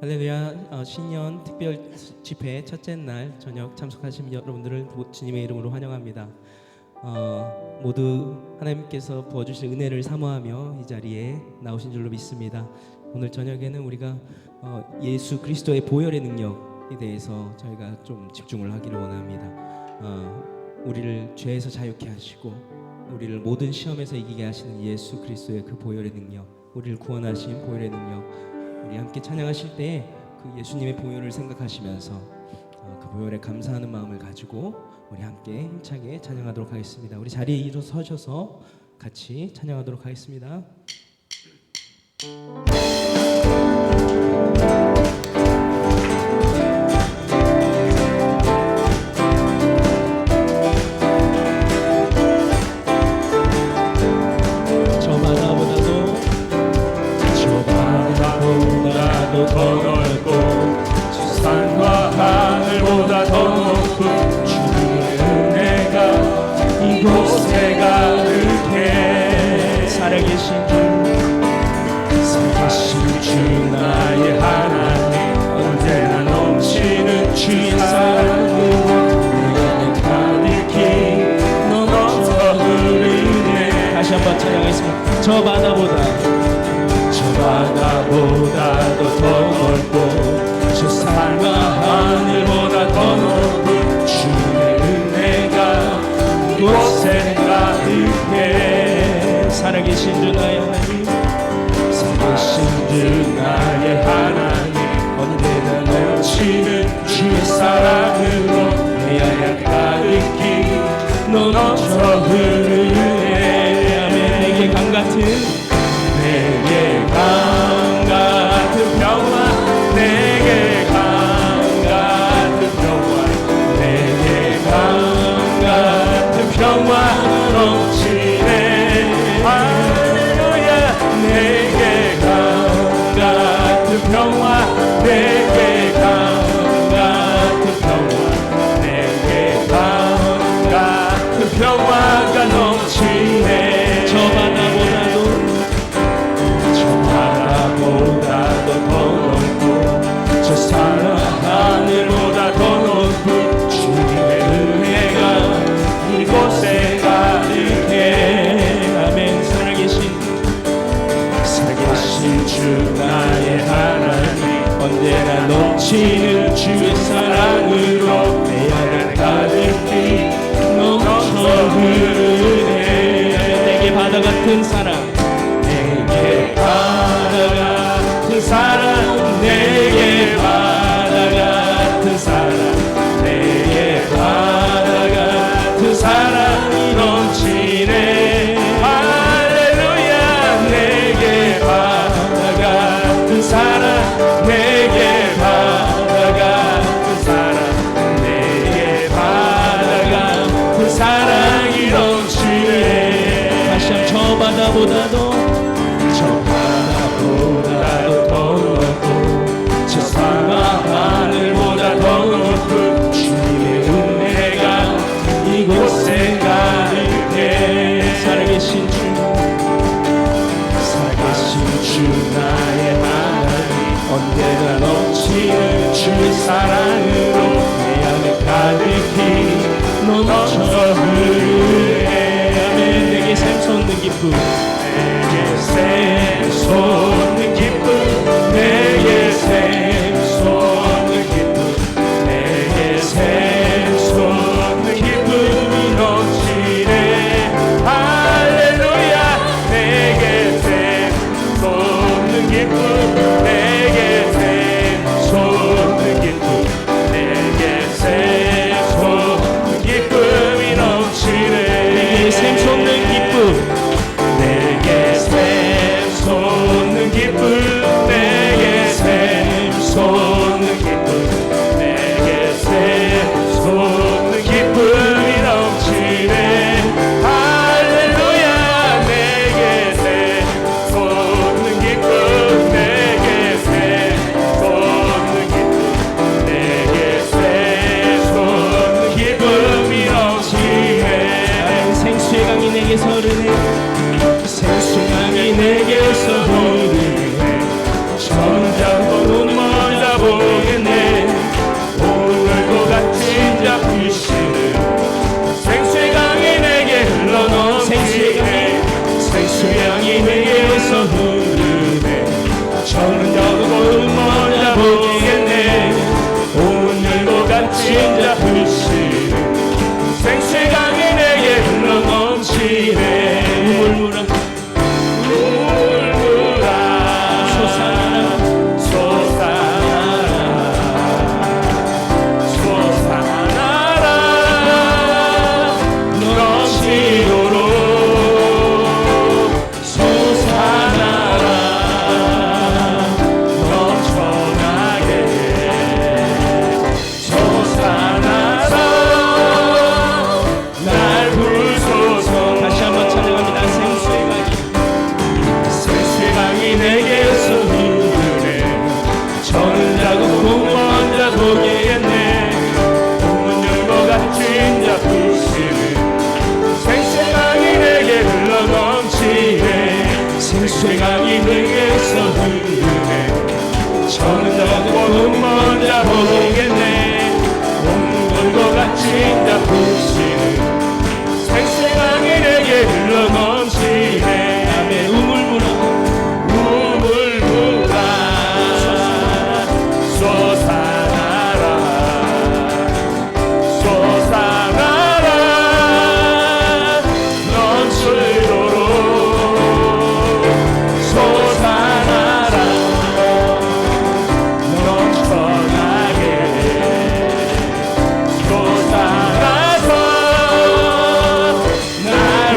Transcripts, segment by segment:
할렐루야. 신년 특별 집회 첫째 날 저녁 참석하신 여러분들을 주님의 이름으로 환영합니다. 모두 하나님께서 부어주신 은혜를 사모하며 이 자리에 나오신 줄로 믿습니다. 오늘 저녁에는 우리가 예수 그리스도의 보혈의 능력에 대해서 저희가 좀 집중을 하기를 원합니다. 우리를 죄에서 자유케 하시고 우리를 모든 시험에서 이기게 하시는 예수 그리스도의 그 보혈의 능력, 우리를 구원하신 보혈의 능력, 우리 함께 찬양하실 때 그 예수님의 보혈을 생각하시면서 그 보혈에 감사하는 마음을 가지고 우리 함께 힘차게 찬양하도록 하겠습니다. 우리 자리에 일어서셔서 같이 찬양하도록 하겠습니다. 더 넓고 산과 하늘보다 더 높은 주의 은혜가 이곳에 가득해. 살아계신 주 나의 하나님, 언제나 넘치는 주의 사랑으로 내 안에 가득히 넘쳐 흐르네. 다시 한번 찬양하겠습니다. 저 바다보다도 더 넓고 저 산과 하늘보다 더 높은 주의 은혜가 이곳에 가득해. 살아계신 주 나의 하나님, 살아계신 주 나의 하나님, 언제나 넘치는 주의 사랑으로 내 안에 가득히 넘쳐 흐르네. 아멘. 내게 강같은 내게 강같은 평화, 내게 강같은 평화, 내게 강같은 평화 넘치네. 할렐루야. 내게 강같은 평화, 내게 강같은 평화, 내게 강같은 평화가 넘치네. 저 바다보다도 더 넓고 저 산과 하늘보다 더 높은 주님의 은혜가 이곳에 가득해. 아멘. 살아계신 주 나의 하나님, 언제나 넘치는 주의 사랑으로 내 안에 가득히 넘쳐 흐르네. 내게 바다 같은 사랑, 내게 바다 같은 사랑, 내게 바다 같은 사랑, 내게 바다 같은 사랑이 넘치네. 할렐루야. 내게 바다 같은 사랑, 내게 바다 같은 사랑, 내게 바다 같은 사랑이 넘치네. 다시 한번 저 바다보다도 더 높고 저 산과 하늘보다 더 높은 주님의 은혜가 이곳에 가득해. 살아계신 주 나의 하나님, 언제나 넘치는 주의 사랑으로 내 안에 가득히 넘쳐 흐르네. 아멘. 내게 샘솟는 기쁨, 내게 샘솟는 기쁨, 내게 샘솟는 기쁨, 내게 샘솟는 기쁨이 넘치네. 할렐루야. 내게 샘솟는 기쁨, 내게 샘솟는 기쁨, 내게 샘솟는 기쁨이 넘치네. 내게 샘솟는 기쁨, 내게 샘솟는 솟아나라 넘치도록 솟아나라 넘쳐나게 솟아나서 날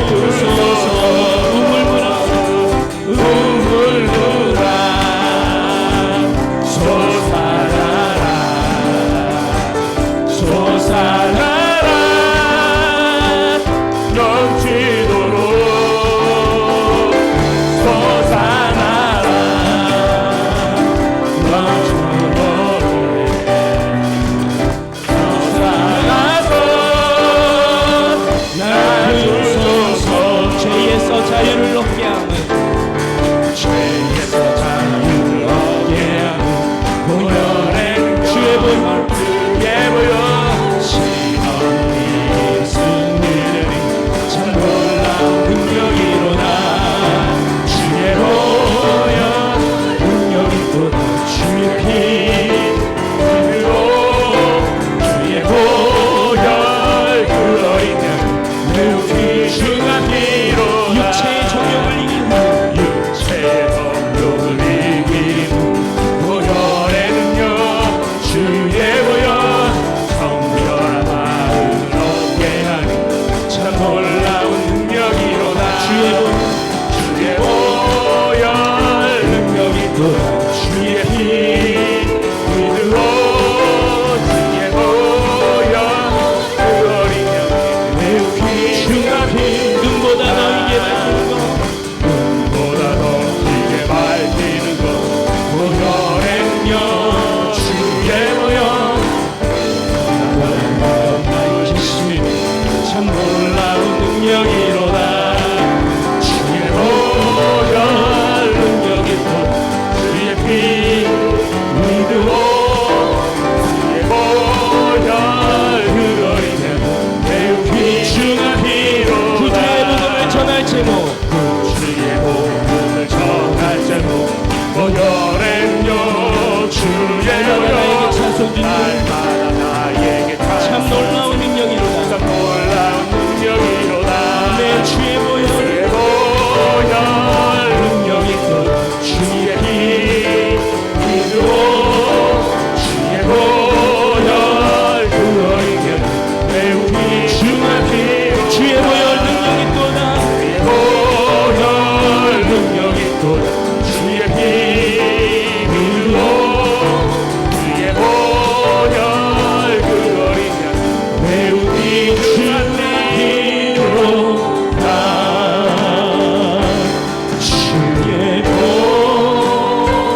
부르소서 우물물아 솟아나라 솟아나라 넘치도록 솟아나라 넘쳐도록 솟아나서 날 주소서 죄에서 자유를 얻게 하는 죄에서 자유를 얻게 하는 보혈의 주의 보혈 주의 보혈 신언니 승리를 참 놀라운 능력이로다 주의 보혈 능력이 또다 주의 피 그로 주의 보혈 그 어린 양 매우 귀중한 피로다 육체의 정욕을 이기는 육체의 정욕을 이기는 보혈의 능력 주의 보혈 성결한 마음을 얻게 하는 참 놀라운 능력이로다 주의 보혈 능력이 또다 주의 피 믿으로 주의 보혈 그 어린 양 매우 귀중한 피 눈보다 너에게 밝히는 것 보다 더 크게 밝히는 것 보혈의 능력 주의 보혈 나의 힘이 참 놀라운 능력이로다 주의 보혈 능력이 또 주의 피 믿으오 주의 보혈 그 어린 양 매우 귀중한 피로다 구주의 복음을 전할 제목 주의 복음을 전할 제목 보혈의 능력 주의 나에게 보혈 찬송 주님 날마다 나에게 참 놀라운 능력이로다 참 놀라운 능력이로다 내 주의 보혈 주의 보혈 능력이 또 주의 피 믿으오 주의 보혈 그 어린 양 매우 귀중한 피로 주의 보혈 능력이 또다 주의 보혈 능력이 또다 주의 피 믿으오 주의 보혈 그 어린 양 매우 귀중한 피로다 주의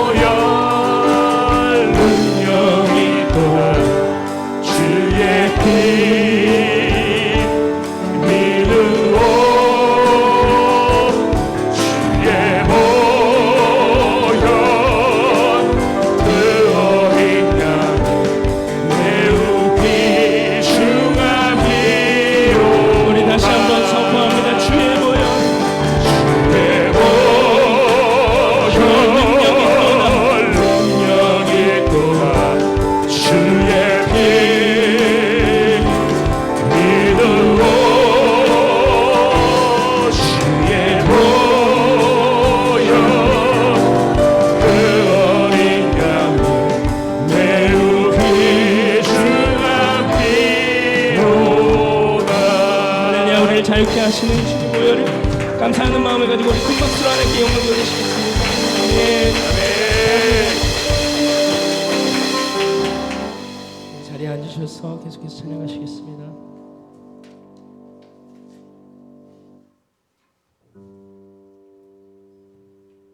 보혈 능력이 또다 주의 피 믿으오 주의 보혈 그 어린 양 매우 귀중한 피로 우리 다시 한번 선포합니다 주의 보혈 주의 보혈 능력이 또다 주의 피 믿으오 주의 보혈 그 어린 양 매우 귀중한 피로다 할렐루야 우리를 자유케 하시는 주의 보혈을 감사하는 마음을 가지고 우리 큰 박수로 하나님께 영광 돌리시겠습니다 자리에 앉으셔서 계속해서 찬양하시겠습니다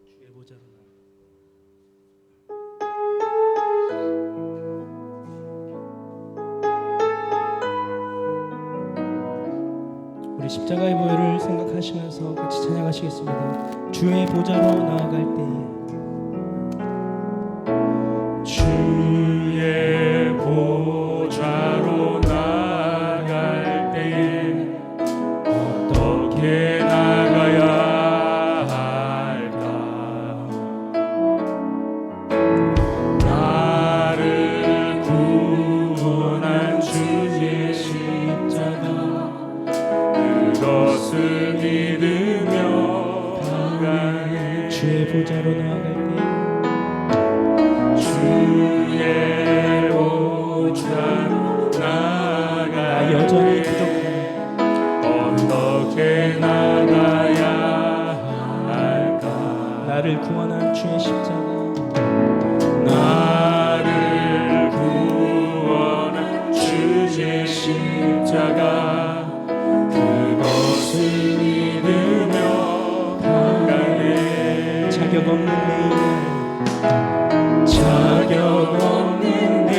주의 보좌로 우리 십자가의 보혈을 생각하시면서 같이 찬양하시겠습니다. 주의 보좌로 나아갈 때에 주의 보좌로 나아갈 때에 어떻게 나가야 할까? 나를 구원한 주 예수 오직 십자가 그것을 믿으며 가네. 자격 없는 내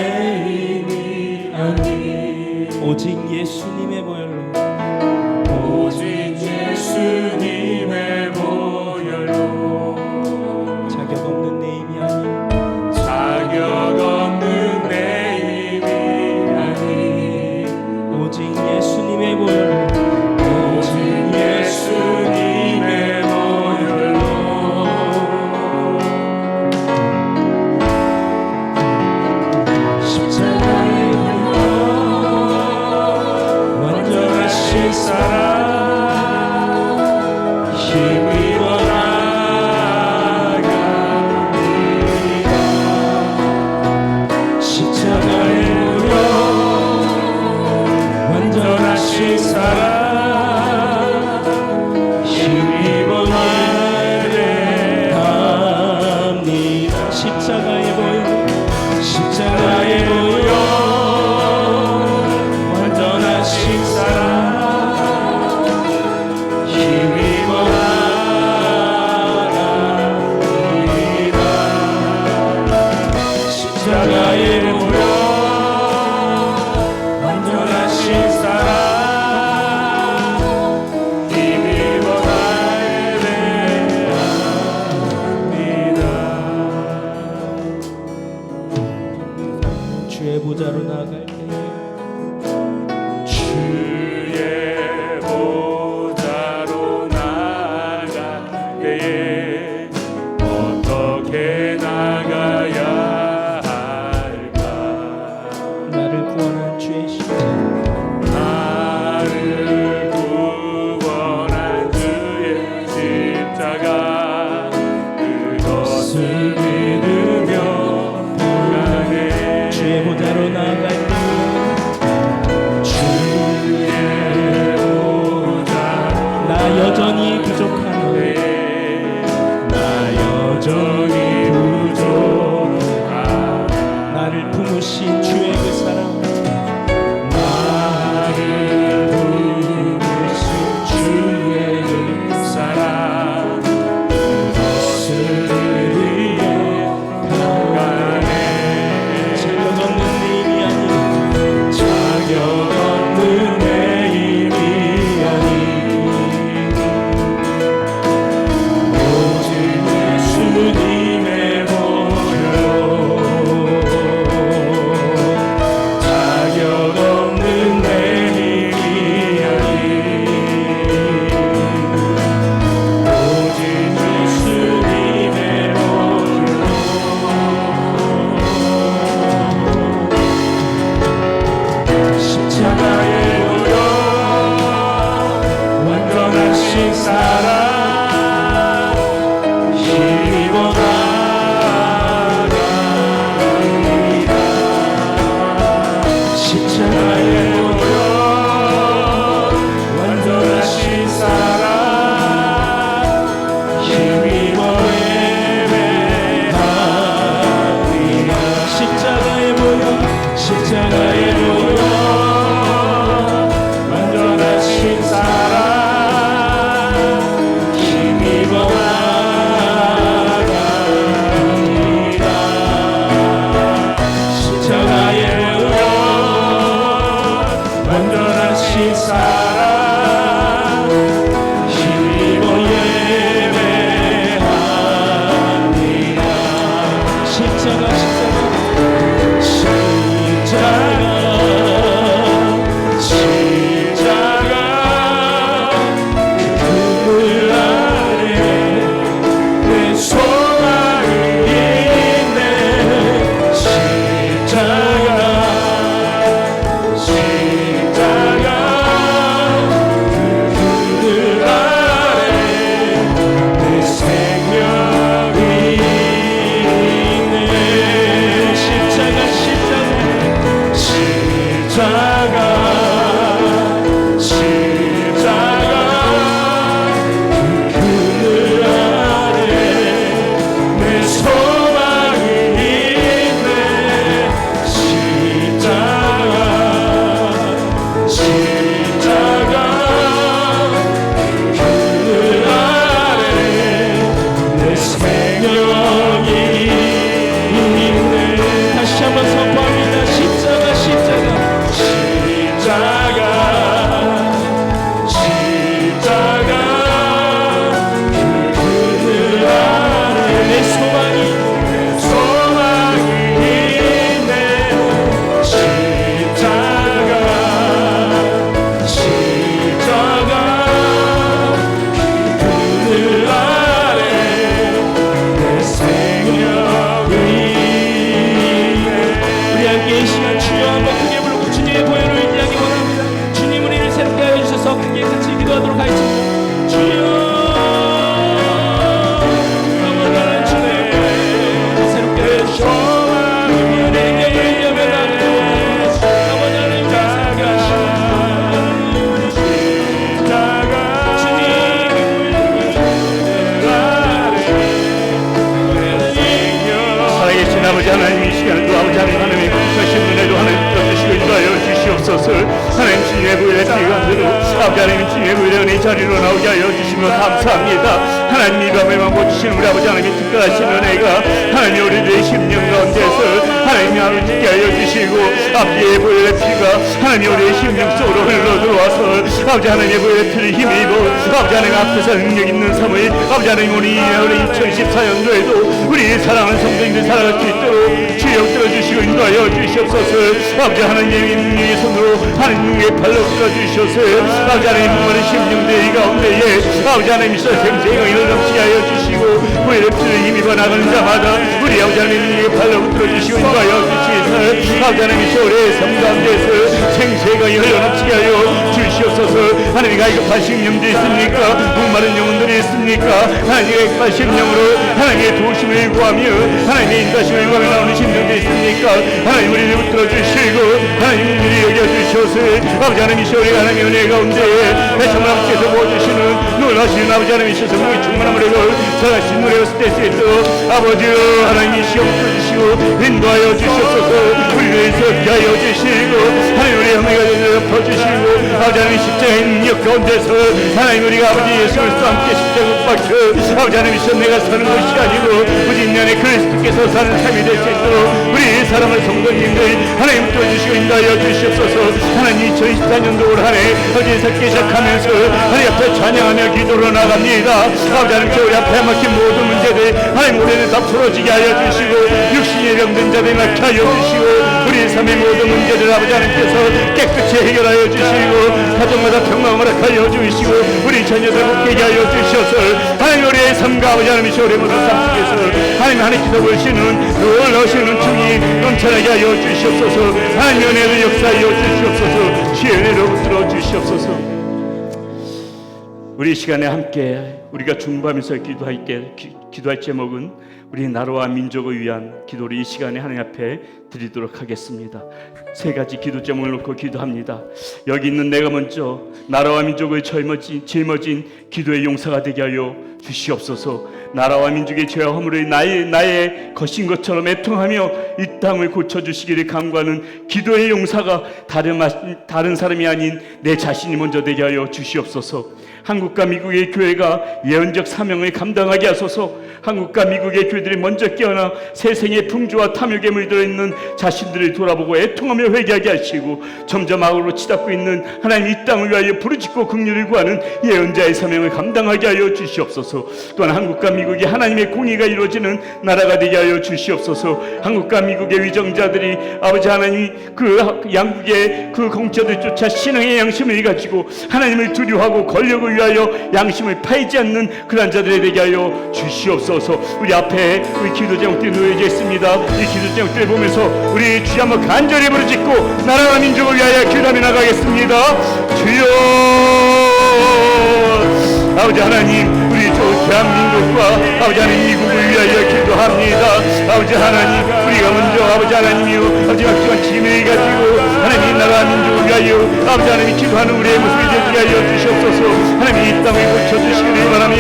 힘이 아니 오직 예수님의 보혈로 오직 예수님의 보혈로 자격 없는 내 힘이 아니 자격 없는 내 힘이 아니 오직 예수님의 보혈로 오직 예수님의 보혈로 십자가의 완전하신 사랑 힘입어 나아갑니다. 십자가의 무료 완전하신 사랑 힘입어 나아갑니다. 십자가의 보혈 십자가의 무료 완전하신 사랑 힘입어 나아갑니다. 십자가의 무료 완전하신 사랑 힘입어 나아갑니다. 주의 보좌로 나아갈 때 주의 보좌로 나아갈 때에 어떻게 나가야 할까? 나를 구원한 주의 십자가 나를 구원한 주의 십자가 그것을 믿으며 가네. 주의 보좌로 나아갈 때 주의 보좌 나 여전히 부족하네 나 여전히 부족하다. 나를 품으신 주의 그 사랑 나를 부르신 주의 그 사랑 그것을 믿으며 가네. 자격 없는 내 힘이 아니 자격 없는 내 힘이 아니 오직 예수님의 보혈로 자격 없는 내 힘이 아니 오직 예수님의 보혈로 십자가의 하나님 주님의 보혈의 피가 들어 아버지 하나님 주님의 보혈의 은혜 자리로 나오게 하여 주시며 감사합니다. 하나님 이 밤에만 보시는 우리 아버지 하나님의 특별하신 은혜가 하나님 우리들의 심령 가운데서 하나님이 아버지께 하여 주시고 아버지의 보혈의 피가 하나님 우리의 심령 속으로 흘러 들어와서 아버지 하나님의 보혈의 피를 힘입어 아버지 하나님 앞에서 능력 있는 삶을 아버지 하나님 우리 2014년도에도 우리 사랑하는 성도님들 살아갈 수 있도록 주여 들어주시고 인도하여 주시옵소서. 아버지 하나님의 손으로 하나님의 발로 들어주셔서 아버지 하나님 부모의 심령들 이 가운데에 아버지 하나님이서 생생을 넘치게 하여 주시고 보혈의 피를 힘입어 나가는 자마다 우리 아버지 하나님의 발로 들어주시고 인도하여 주시옵소서. 아버지 하나님이서 우리의 삶 가운데서 생생을 흘러넘치게 하여 주시옵소서. 하나님이 가입한 심령들이 있습니까? 목마른 영혼들이 있습니까? 하나님의 가입한 심령으로 하나님의 도우심을 구하며 하나님의 인도하심을 구하며 나오는 심령들이 있습니까? 하나님 우리를 붙들어 주시고 하나님 우리를 여겨주셔서 아버지 하나님이시여 우리 하나님의 은혜 가운데 정말 함께서 보여주시는 놀라시는 아버지 하나님이셔서 우리 충만한 노래를 살아신 노래를 쓸 수 있도록 아버지 하나님이시여 붙들어주시고 인도하여 주시옵소서. 우리를 섭게 하여 주시고 하나님 우리 형제가 덮어주시고 아버지 하나님 십자가의 능력 가운데서 하나님 우리가 아버지 예수 그리스도 함께 십자가 못 박혀 아버지 하나님이시여 내가 사는 것이 아니고 오직 내 안에 그리스도께서 사는 삶이 될 수 있도록 우리 사랑하는 성도님들 하나님 붙들어주시고 인도하여 주시옵소서. 하나님 2014년도 올 한해 어제에서 시작하면서 하나님 앞에 찬양하며 기도로 나갑니다. 아버지 하나님 우리 앞에 막힌 모든 문제들 하나님 올해는 다 풀어지게 하여 주시고 육신의 병든 자들 낫게 하여 주시고 우리 삶의 모든 문제들 아버지 하나님께서 깨끗이 해결하여 주시고 가정마다 평강을 하여 주시고 우리 자녀들 복되게 하여 주셔서 하나님 우리의 삶과 아버지 하나님이시 우리 모든 삶 속에서 하나님 하나님께서 보시는 놀라시는 중이 넘쳐나게 하여 주시옵소서. 하나님 은혜를 역사하여 주시옵소서. 주의 은혜로 붙들어 주시옵소서. 우리 시간에 함께 우리가 중보하면서 기도할 제목은 우리 나라와 민족을 위한 기도를 이 시간에 하나님 앞에 드리도록 하겠습니다. 세 가지 기도 제목을 놓고 기도합니다. 여기 있는 내가 먼저 나라와 민족을 짊어진 기도의 용사가 되게 하여 주시옵소서. 나라와 민족의 죄와 허물을 나의 것인 것처럼 애통하며 이 땅을 고쳐주시기를 간구하는 기도의 용사가 다른 사람이 아닌 내 자신이 먼저 되게 하여 주시옵소서. 한국과 미국의 교회가 예언적 사명을 감당하게 하소서. 한국과 미국의 교회들이 먼저 깨어나 세상의 풍조와 탐욕에 물들어 있는 자신들을 돌아보고 애통하며 회개하게 하시고 점점 악으로 치닫고 있는 하나님 이 땅을 위하여 부르짖고 긍휼을 구하는 예언자의 사명을 감당하게 하여 주시옵소서. 또한 한국과 미국이 하나님의 공의가 이루어지는 나라가 되게 하여 주시옵소서. 한국과 미국의 위정자들이 아버지 하나님 그 양국의 그 공처들 쫓아 신앙의 양심을 가지고 하나님을 두려워하고 권력을 위하여 양심을 파이지 않는 그런 자들이 되게 하여 주시옵소서. 우리 앞에 우리 기도 제목들이 놓여져 있습니다. 이 기도 제목들을 보면서 우리 주여 한번 간절히 부르짖고 나라와 민족을 위하여 기도하며 나가겠습니다. 주여 아버지 하나님 우리 대한민국과 아버지 하나님 미국을 위하여 기도합니다. 아버지 하나님 우리가 먼저 아버지 하나님이요 아버지 막중한 짐을 가지고 하나님 나라 민족을 위하여 아버지 하나님 기도하는 우리의 모습이 되게 하여 주시옵소서. 하나님 이 땅을 고쳐주시기를 바라며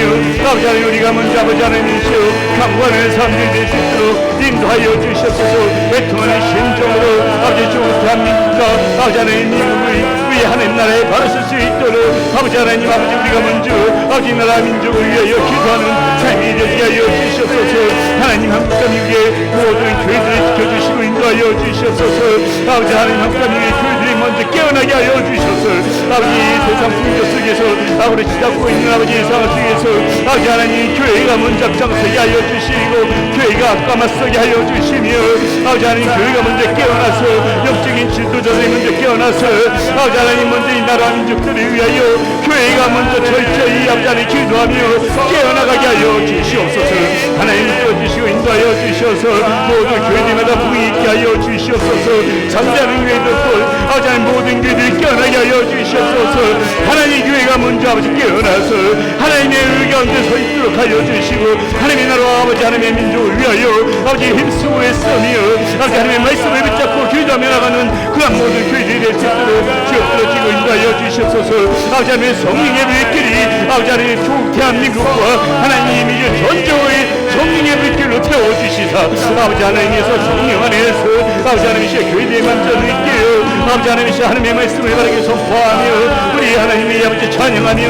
아버지 하나님 우리가 먼저 아버지 하나님이시여 강구하는 사람들이 될 수 있도록 인도하여 주시옵소서. 애통하는 심정으로 아버지 좋은 대한민국과 아버지 하나님 미국을 우리 하나님 나라에 바라설 수 있도록 아버지 하나님 아버지 우리가 먼저 아버지 나라 민족을 위하여 기도하는 삶이 되게 하여 주시옵소서. 하나님 한국과 미국의 모든 교회들을 지켜주시고 인도하여 주시옵소서. 아버지 하나님 한국과 미국의 교회들이 먼저 깨어나게 하여 주시옵소서. 아버지 세상 풍조 속에서 아버지 치닫고 있는 아버지 상황 속에서 아버지 하나님 교회가 먼저 앞장서게 하여 주시고 교회가 앞과 맞서게 하여 주시며 아버지 하나님 교회가 먼저 깨어나서 영적인 지도자들이 먼저 깨어나서 아버지 하나님 먼저 이 나라 민족들을 위하여 교회가 먼저 철저히 아버지 하나님 기도하며 깨어나가게 하여 주시옵소서. 하나님 띄워주시고 인도하여 주셔서 모든 교회들마다 복이 있게 하여 주시옵소서. 잠자는 교회들 아버지 하나님 모든 교회들이 깨어나게 하여 주시옵소서. 하나님 교회가 먼저 아버지 깨어나서 하나님의 의 가운데 서 있도록 하여 주시고 하나님의 나라와 아버지 하나님의 민족을 위하여 아버지 힘쓰고 애써며 아버지 하나님의 말씀을 붙잡고 기도하며 나가는 그런 모든 교회들이 될 수 있도록 지어들어지고 인도하여 주시옵소서. 아버지 하나님의 성령의 불길이 아버지 하나님의 대한민국과 하나님이 전적의 성령의 불길로 태워주시사 아버지 하나님께서 성령 안에서 아버지 하나님이시여 교회의 만전을 있게요. 아버지 하나님이시여 하나님의 말씀을 바르게 선포하며 우리 하나님의 아버지 찬양하며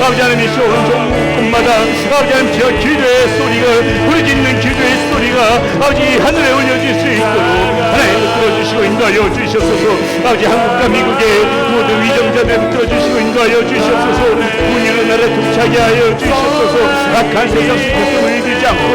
아버지 하나님이시여 온 종국마다 아버지 하나님이시여 기도의 소리가 부르짖는 기도의 소리가 아버지 하늘에 올려질 수 있도록 하나님 붙들어주시고 인도하여 주시옵소서. 아버지 한국과 미국의 모든 위정자들 붙들어주시고 인도하여 주시옵소서. 군인의 나라 통치하게 하여 주시옵소서. 악한 세상 속에서 물들지 않고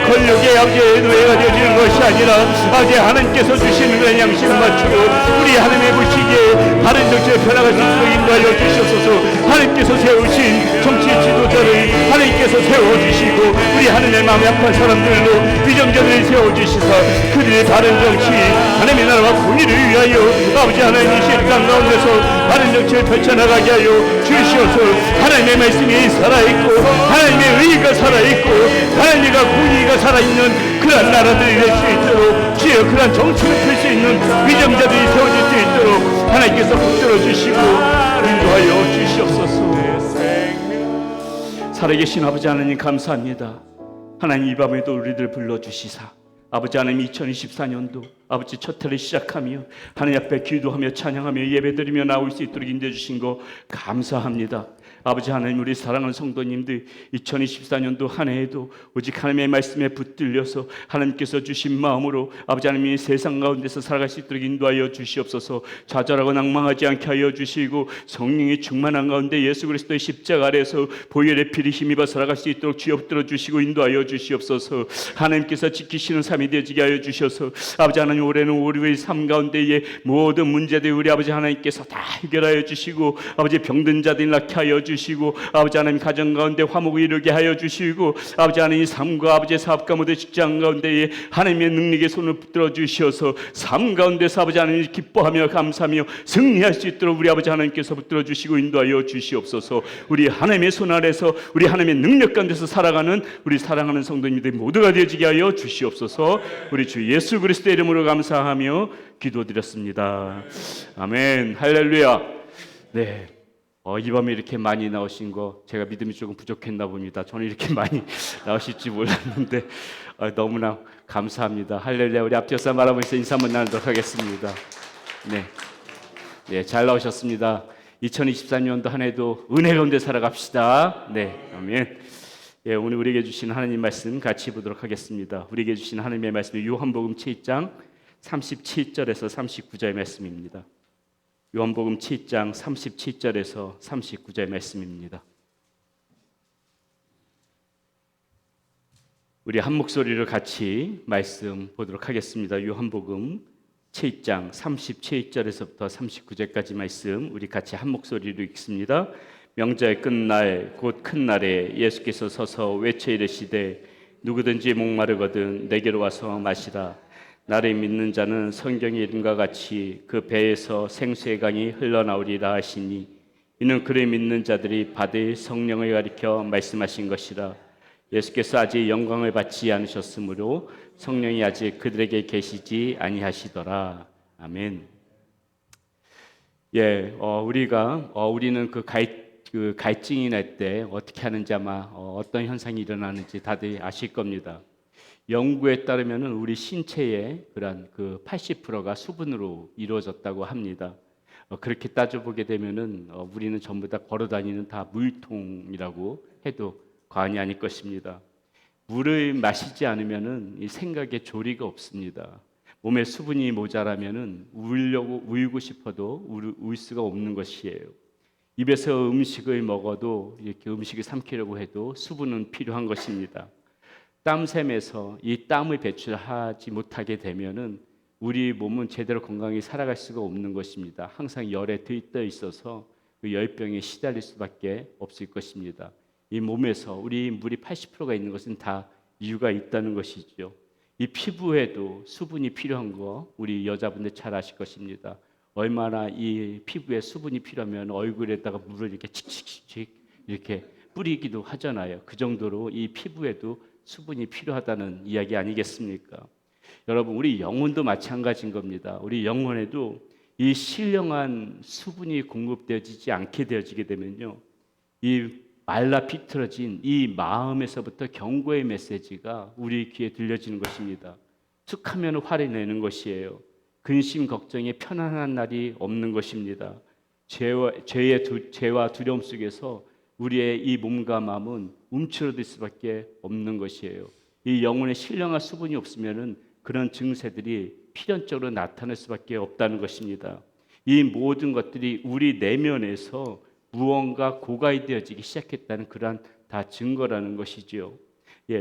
권력의 아버지의 노예가 되어지는 것이 아니라 아버지 하나님께서 주시는 그런 양식을 맞추고 우리 하나님의 보시기에 바른 정치에 변화갈 수 있도록 인도하여 주시옵소서. 하나님께서 세우신 정치 지도자를 하나님께서 세워주시고 우리 하나님의 마음이 아픈 사람들로 위정자들을 세워주시사 그들의 바른 정치 하나님의 나라와 공의를 위하여 아버지 하나님이신 땅 가운데서 바른 정치를 펼쳐나가게 하여 주시옵소서. 하나님의 말씀이 살아있고 하나님의 의의가 살아있고 하나님의 공의가 살아있는 그런 나라들이 될 수 있도록 주여 그런 정치를 펼 수 있는 위정자들이 세워질 수 있도록 하나님께서 붙들어 주시고 인도하여 주시옵소서. 살아계신 아버지 하나님 감사합니다. 하나님 이 밤에도 우리들 불러주시사 아버지 하나님 2024년도 아버지 첫 해를 시작하며 하나님 앞에 기도하며 찬양하며 예배드리며 나올 수 있도록 인도해 주신 거 감사합니다. 아버지 하나님 우리 사랑하는 성도님들 2024년도 한 해에도 오직 하나님의 말씀에 붙들려서 하나님께서 주신 마음으로 아버지 하나님이 세상 가운데서 살아갈 수 있도록 인도하여 주시옵소서. 좌절하고 낭망하지 않게 하여 주시고 성령이 충만한 가운데 예수 그리스도의 십자가 아래에서 보혈의 피를 힘입어 살아갈 수 있도록 주여 붙들어 주시고 인도하여 주시옵소서. 하나님께서 지키시는 삶이 되어지게 하여 주셔서 아버지 하나님 올해는 우리의 삶 가운데의 모든 문제들 우리 아버지 하나님께서 다 해결하여 주시고 아버지 병든 자들 낫게 하여 주시고 아버지 하나님 가정 가운데 화목을 이루게 하여 주시고 아버지 하나님 삶과 아버지 사업과 모든 직장 가운데에 하나님의 능력의 손을 붙들어 주시어서 삶 가운데서 아버지 하나님 기뻐하며 감사하며 승리할 수 있도록 우리 아버지 하나님께서 붙들어 주시고 인도하여 주시옵소서. 우리 하나님의 손 아래서 우리 하나님의 능력 가운데서 살아가는 우리 사랑하는 성도님들 모두가 되어지게 하여 주시옵소서. 우리 주 예수 그리스도의 이름으로 감사하며 기도드렸습니다. 아멘. 할렐루야. 네. 이 밤에 이렇게 많이 나오신 거 제가 믿음이 조금 부족했나 봅니다. 저는 이렇게 많이 나오실지 몰랐는데 너무나 감사합니다. 할렐루야. 우리 앞뒤에서 바라보면서 인사 한번 나누도록 하겠습니다. 네, 잘 나오셨습니다. 2024년도 한 해도 은혜 가운데 살아갑시다. 네, 아멘. 예, 오늘 우리에게 주신 하나님 말씀 같이 보도록 하겠습니다. 우리에게 주신 하나님의 말씀은 요한복음 7장 37절에서 39절의 말씀입니다. 요한복음 7장 37절에서 39절 말씀입니다. 우리 한 목소리로 같이 말씀 보도록 하겠습니다. 요한복음 7장 37절에서부터 39절까지 말씀 우리 같이 한 목소리로 읽습니다. 명절의 끝날 곧 큰 날에 예수께서 서서 외쳐 이르시되 누구든지 목마르거든 내게로 와서 마시라. 나를 믿는 자는 성경의 이름과 같이 그 배에서 생수의 강이 흘러나오리라 하시니 이는 그를 믿는 자들이 받을 성령을 가리켜 말씀하신 것이라. 예수께서 아직 영광을 받지 않으셨으므로 성령이 아직 그들에게 계시지 아니하시더라. 아멘. 예, 우리는 그 갈증이 날 때 어떻게 하는지 아마 어떤 현상이 일어나는지 다들 아실 겁니다. 연구에 따르면 우리 신체의 그런 80%가 수분으로 이루어졌다고 합니다. 그렇게 따져보게 되면은 우리는 전부 다 걸어다니는 다 물통이라고 해도 과언이 아닐 것입니다. 물을 마시지 않으면은 이 생각에 조리가 없습니다. 몸에 수분이 모자라면은 울고 싶어도 울 수가 없는 것이에요. 입에서 음식을 먹어도 이렇게 음식을 삼키려고 해도 수분은 필요한 것입니다. 땀샘에서 이 땀을 배출하지 못하게 되면은 우리 몸은 제대로 건강히 살아갈 수가 없는 것입니다. 항상 열에 들떠 있어서 그 열병에 시달릴 수밖에 없을 것입니다. 이 몸에서 우리 물이 80%가 있는 것은 다 이유가 있다는 것이죠. 이 피부에도 수분이 필요한 거 우리 여자분들 잘 아실 것입니다. 얼마나 이 피부에 수분이 필요하면 얼굴에다가 물을 이렇게 칙칙칙 이렇게 뿌리기도 하잖아요. 그 정도로 이 피부에도 수분이 필요하다는 이야기 아니겠습니까? 여러분 우리 영혼도 마찬가지인 겁니다. 우리 영혼에도 이 신령한 수분이 공급되어지지 않게 되어지게 되면요, 이 말라 비틀어진 이 마음에서부터 경고의 메시지가 우리 귀에 들려지는 것입니다. 툭하면 화를 내는 것이에요. 근심 걱정에 편안한 날이 없는 것입니다. 죄와 두려움 속에서 우리의 이 몸과 마음은 움츠러들 수밖에 없는 것이에요. 이 영혼에 신령한 수분이 없으면은 그런 증세들이 필연적으로 나타날 수밖에 없다는 것입니다. 이 모든 것들이 우리 내면에서 무언가 고갈이 되어지기 시작했다는 그러한 다 증거라는 것이지요.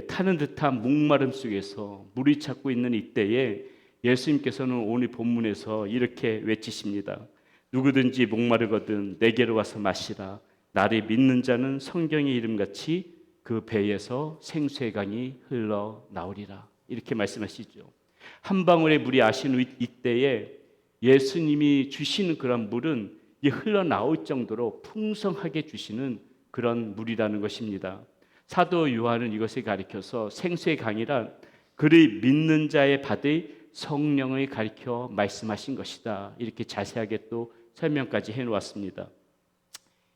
타는 듯한 목마름 속에서 물이 찾고 있는 이때에 예수님께서는 오늘 본문에서 이렇게 외치십니다. 누구든지 목마르거든 내게로 와서 마시라. 나를 믿는 자는 성경의 이름같이 그 배에서 생수의 강이 흘러 나오리라. 이렇게 말씀하시죠. 한 방울의 물이 아신 이때에 예수님이 주시는 그런 물은 흘러나올 정도로 풍성하게 주시는 그런 물이라는 것입니다. 사도 요한은 이것을 가리켜서 생수의 강이란 그를 믿는 자의 받을 성령을 가리켜 말씀하신 것이다. 이렇게 자세하게 또 설명까지 해놓았습니다.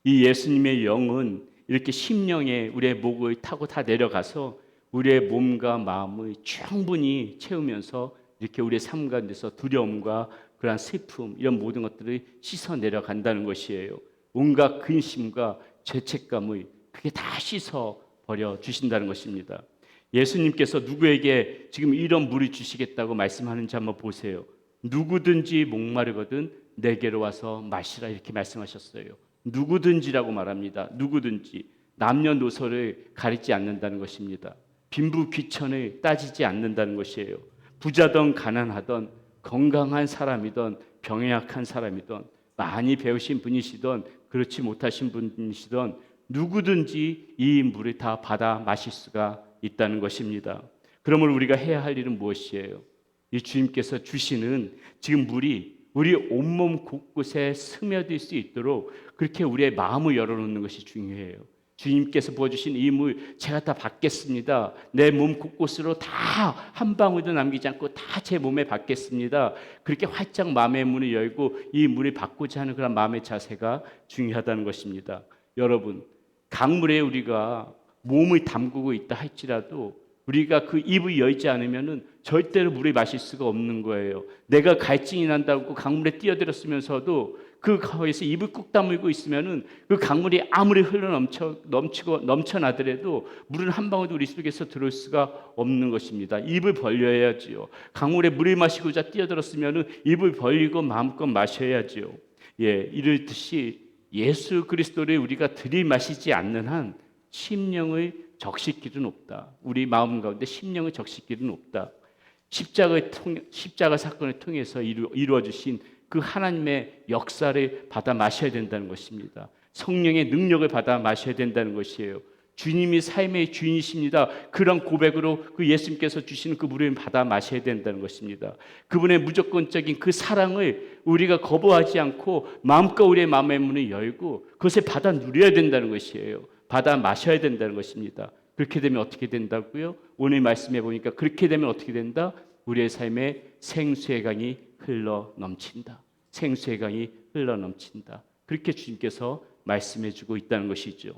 이 예수님의 영은 이렇게 심령에 우리의 목을 타고 다 내려가서 우리의 몸과 마음을 충분히 채우면서 이렇게 우리의 삶 가운데서 두려움과 그러한 슬픔 이런 모든 것들을 씻어 내려간다는 것이에요. 온갖 근심과 죄책감을 그게 다 씻어 버려 주신다는 것입니다. 예수님께서 누구에게 지금 이런 물을 주시겠다고 말씀하는지 한번 보세요. 누구든지 목마르거든 내게로 와서 마시라 이렇게 말씀하셨어요. 누구든지라고 말합니다. 누구든지 남녀노소를 가리지 않는다는 것입니다. 빈부귀천을 따지지 않는다는 것이에요. 부자든 가난하든 건강한 사람이든 병약한 사람이든 많이 배우신 분이시든 그렇지 못하신 분이시든 누구든지 이 물을 다 받아 마실 수가 있다는 것입니다. 그러므로 우리가 해야 할 일은 무엇이에요? 이 주님께서 주시는 지금 물이 우리 온몸 곳곳에 스며들 수 있도록 그렇게 우리의 마음을 열어놓는 것이 중요해요. 주님께서 부어주신 이 물 제가 다 받겠습니다. 내 몸 곳곳으로 다 한 방울도 남기지 않고 다 제 몸에 받겠습니다. 그렇게 활짝 마음의 문을 열고 이 물을 받고자 하는 그런 마음의 자세가 중요하다는 것입니다. 여러분, 강물에 우리가 몸을 담그고 있다 할지라도 우리가 그 입을 열지 않으면은 절대로 물을 마실 수가 없는 거예요. 내가 갈증이 난다고 강물에 뛰어들었으면서도 그 거기서 입을 꾹 다물고 있으면은 그 강물이 아무리 흘러 넘쳐나더라도 물은 한 방울도 우리 속에서 들어올 수가 없는 것입니다. 입을 벌려야지요. 강물에 물을 마시고자 뛰어들었으면은 입을 벌리고 마음껏 마셔야지요. 이렇듯이 예수 그리스도를 우리가 들이마시지 않는 한 심령을 적실 길은 없다. 우리 마음 가운데 심령을 적실 길은 없다. 십자가 사건을 통해서 이루어 주신 그 하나님의 역사를 받아 마셔야 된다는 것입니다. 성령의 능력을 받아 마셔야 된다는 것이에요. 주님이 삶의 주인이십니다. 그런 고백으로 그 예수님께서 주시는 그 물을 받아 마셔야 된다는 것입니다. 그분의 무조건적인 그 사랑을 우리가 거부하지 않고 마음껏 우리의 마음의 문을 열고 그것을 받아 누려야 된다는 것이에요. 받아 마셔야 된다는 것입니다. 그렇게 되면 어떻게 된다고요? 오늘 말씀해 보니까 그렇게 되면 어떻게 된다? 우리의 삶에 생수의 강이 흘러 넘친다. 생수의 강이 흘러 넘친다. 그렇게 주님께서 말씀해 주고 있다는 것이죠.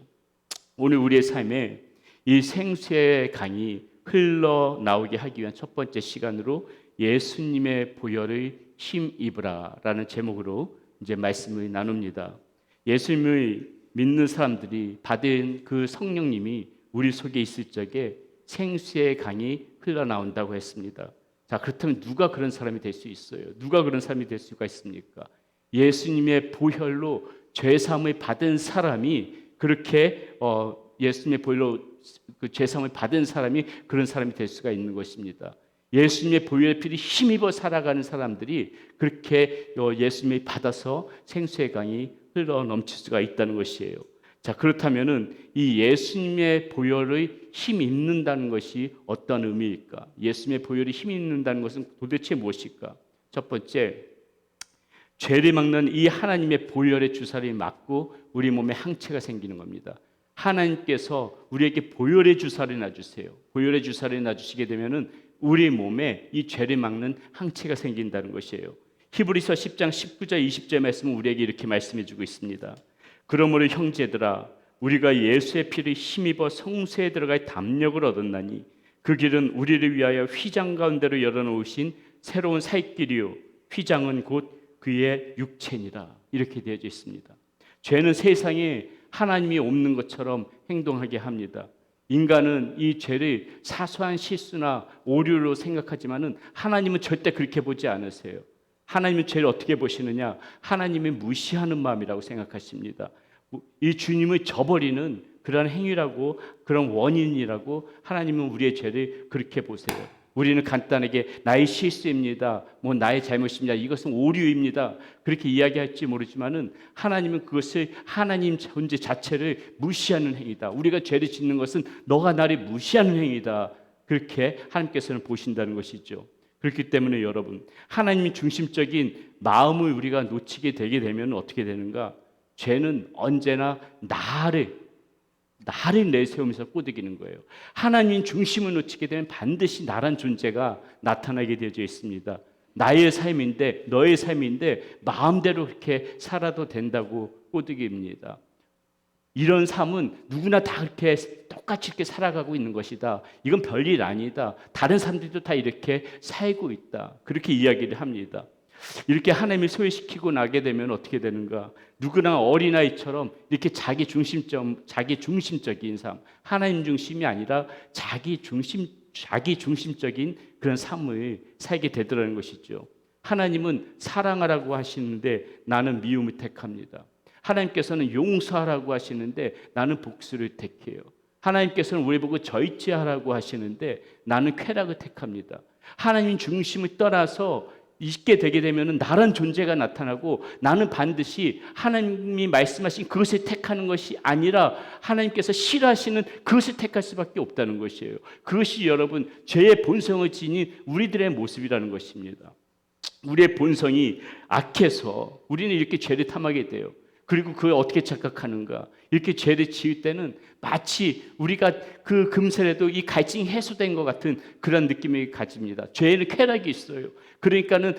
오늘 우리의 삶에 이 생수의 강이 흘러 나오게 하기 위한 첫 번째 시간으로 예수님의 보혈을 힘입으라라는 제목으로 이제 말씀을 나눕니다. 예수님을 믿는 사람들이 받은 그 성령님이 우리 속에 있을 적에 생수의 강이 흘러나온다고 했습니다. 자, 그렇다면 누가 그런 사람이 될 수 있어요? 누가 그런 사람이 될 수가 있습니까? 예수님의 보혈로 죄사함을 받은 사람이 그렇게 예수님의 보혈로 그 죄사함을 받은 사람이 그런 사람이 될 수가 있는 것입니다. 예수님의 보혈의 피를 힘입어 살아가는 사람들이 그렇게 예수님이 받아서 생수의 강이 흘러 넘칠 수가 있다는 것이에요. 자, 그렇다면은 이 예수님의 보혈의 힘입는다는 것이 어떤 의미일까? 예수님의 보혈이 힘입는다는 것은 도대체 무엇일까? 첫 번째, 죄를 막는 이 하나님의 보혈의 주사를 맞고 우리 몸에 항체가 생기는 겁니다. 하나님께서 우리에게 보혈의 주사를 놔주세요. 보혈의 주사를 놔주시게 되면은 우리 몸에 이 죄를 막는 항체가 생긴다는 것이에요. 히브리서 10장 19절 20절 말씀은 우리에게 이렇게 말씀해 주고 있습니다. 그러므로 형제들아 우리가 예수의 피를 힘입어 성소에 들어갈 담력을 얻었나니 그 길은 우리를 위하여 휘장 가운데로 열어놓으신 새로운 살 길이요 휘장은 곧 그의 육체니라. 이렇게 되어져 있습니다. 죄는 세상에 하나님이 없는 것처럼 행동하게 합니다. 인간은 이 죄를 사소한 실수나 오류로 생각하지만은 하나님은 절대 그렇게 보지 않으세요. 하나님은 죄를 어떻게 보시느냐? 하나님이 무시하는 마음이라고 생각하십니다. 이 주님을 저버리는 그런 행위라고, 그런 원인이라고 하나님은 우리의 죄를 그렇게 보세요. 우리는 간단하게 나의 실수입니다, 뭐 나의 잘못입니다, 이것은 오류입니다, 그렇게 이야기할지 모르지만은 하나님은 그것을 하나님 존재 자체를 무시하는 행위다. 우리가 죄를 짓는 것은 너가 나를 무시하는 행위다. 그렇게 하나님께서는 보신다는 것이죠. 그렇기 때문에 여러분, 하나님 중심적인 마음을 우리가 놓치게 되게 되면 어떻게 되는가? 죄는 언제나 나를 내세우면서 꼬드기는 거예요. 하나님 중심을 놓치게 되면 반드시 나란 존재가 나타나게 되어져 있습니다. 나의 삶인데, 너의 삶인데 마음대로 그렇게 살아도 된다고 꼬드깁니다. 이런 삶은 누구나 다 그렇게 똑같이 이렇게 살아가고 있는 것이다. 이건 별일 아니다. 다른 사람들도 다 이렇게 살고 있다. 그렇게 이야기를 합니다. 이렇게 하나님을 소외시키고 나게 되면 어떻게 되는가? 누구나 어린아이처럼 이렇게 자기 중심적인 삶, 하나님 중심이 아니라 자기 중심적인 그런 삶을 살게 되더라는 것이죠. 하나님은 사랑하라고 하시는데 나는 미움을 택합니다. 하나님께서는 용서하라고 하시는데 나는 복수를 택해요. 하나님께서는 우리 보고 절제하라고 하시는데 나는 쾌락을 택합니다. 하나님 중심을 떠나서 있게 되게 되면 나란 존재가 나타나고 나는 반드시 하나님이 말씀하신 그것을 택하는 것이 아니라 하나님께서 싫어하시는 그것을 택할 수밖에 없다는 것이에요. 그것이 여러분 죄의 본성을 지닌 우리들의 모습이라는 것입니다. 우리의 본성이 악해서 우리는 이렇게 죄를 탐하게 돼요. 그리고 그걸 어떻게 착각하는가? 이렇게 죄를 지을 때는 마치 우리가 그 금세라도 이 갈증이 해소된 것 같은 그런 느낌을 가집니다. 죄에는 쾌락이 있어요. 그러니까는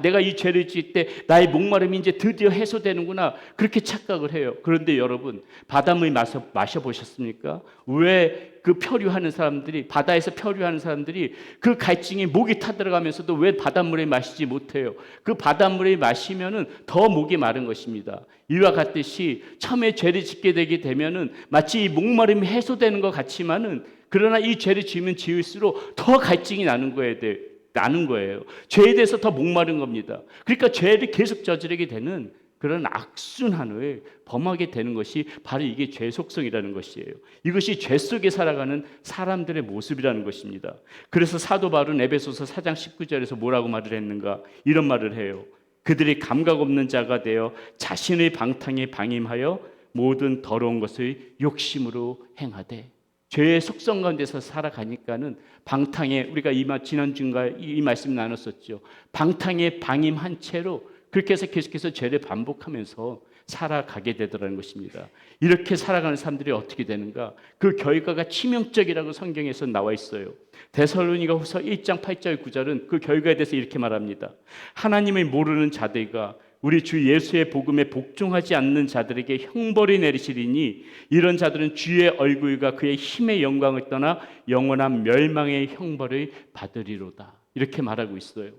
내가 이 죄를 지을 때 나의 목마름이 이제 드디어 해소되는구나, 그렇게 착각을 해요. 그런데 여러분, 바닷물 마셔보셨습니까? 왜 그漂流하는 사람들이, 바다에서漂流하는 사람들이 그 갈증이 목이 타들어가면서도 왜 바닷물을 마시지 못해요? 그 바닷물을 마시면은 더 목이 마른 것입니다. 이와 같듯이 처음에 죄를 짓게 되게 되면은 마치 이 목마름이 해소되는 것 같지만은, 그러나 이 죄를 지으면 지을수록 더 갈증이 나는 거예요. 죄에 대해서 더 목마른 겁니다. 그러니까 죄를 계속 저지르게 되는 그런 악순환을 범하게 되는 것이 바로 이게 죄 속성이라는 것이에요. 이것이 죄 속에 살아가는 사람들의 모습이라는 것입니다. 그래서 사도 바울은 에베소서 4장 19절에서 뭐라고 말을 했는가? 이런 말을 해요. 그들이 감각 없는 자가 되어 자신의 방탕에 방임하여 모든 더러운 것을 욕심으로 행하되. 죄의 속성 가운데서 살아가니까는 방탕에, 우리가 지난주인가 이 말씀 나눴었죠. 방탕에 방임한 채로 그렇게 해서 계속해서 죄를 반복하면서 살아가게 되더라는 것입니다. 이렇게 살아가는 사람들이 어떻게 되는가? 그 결과가 치명적이라고 성경에서 나와 있어요. 데살로니가후서 1장 8절 9절은 그 결과에 대해서 이렇게 말합니다. 하나님을 모르는 자들과 우리 주 예수의 복음에 복종하지 않는 자들에게 형벌이 내리시리니 이런 자들은 주의 얼굴과 그의 힘의 영광을 떠나 영원한 멸망의 형벌을 받으리로다. 이렇게 말하고 있어요.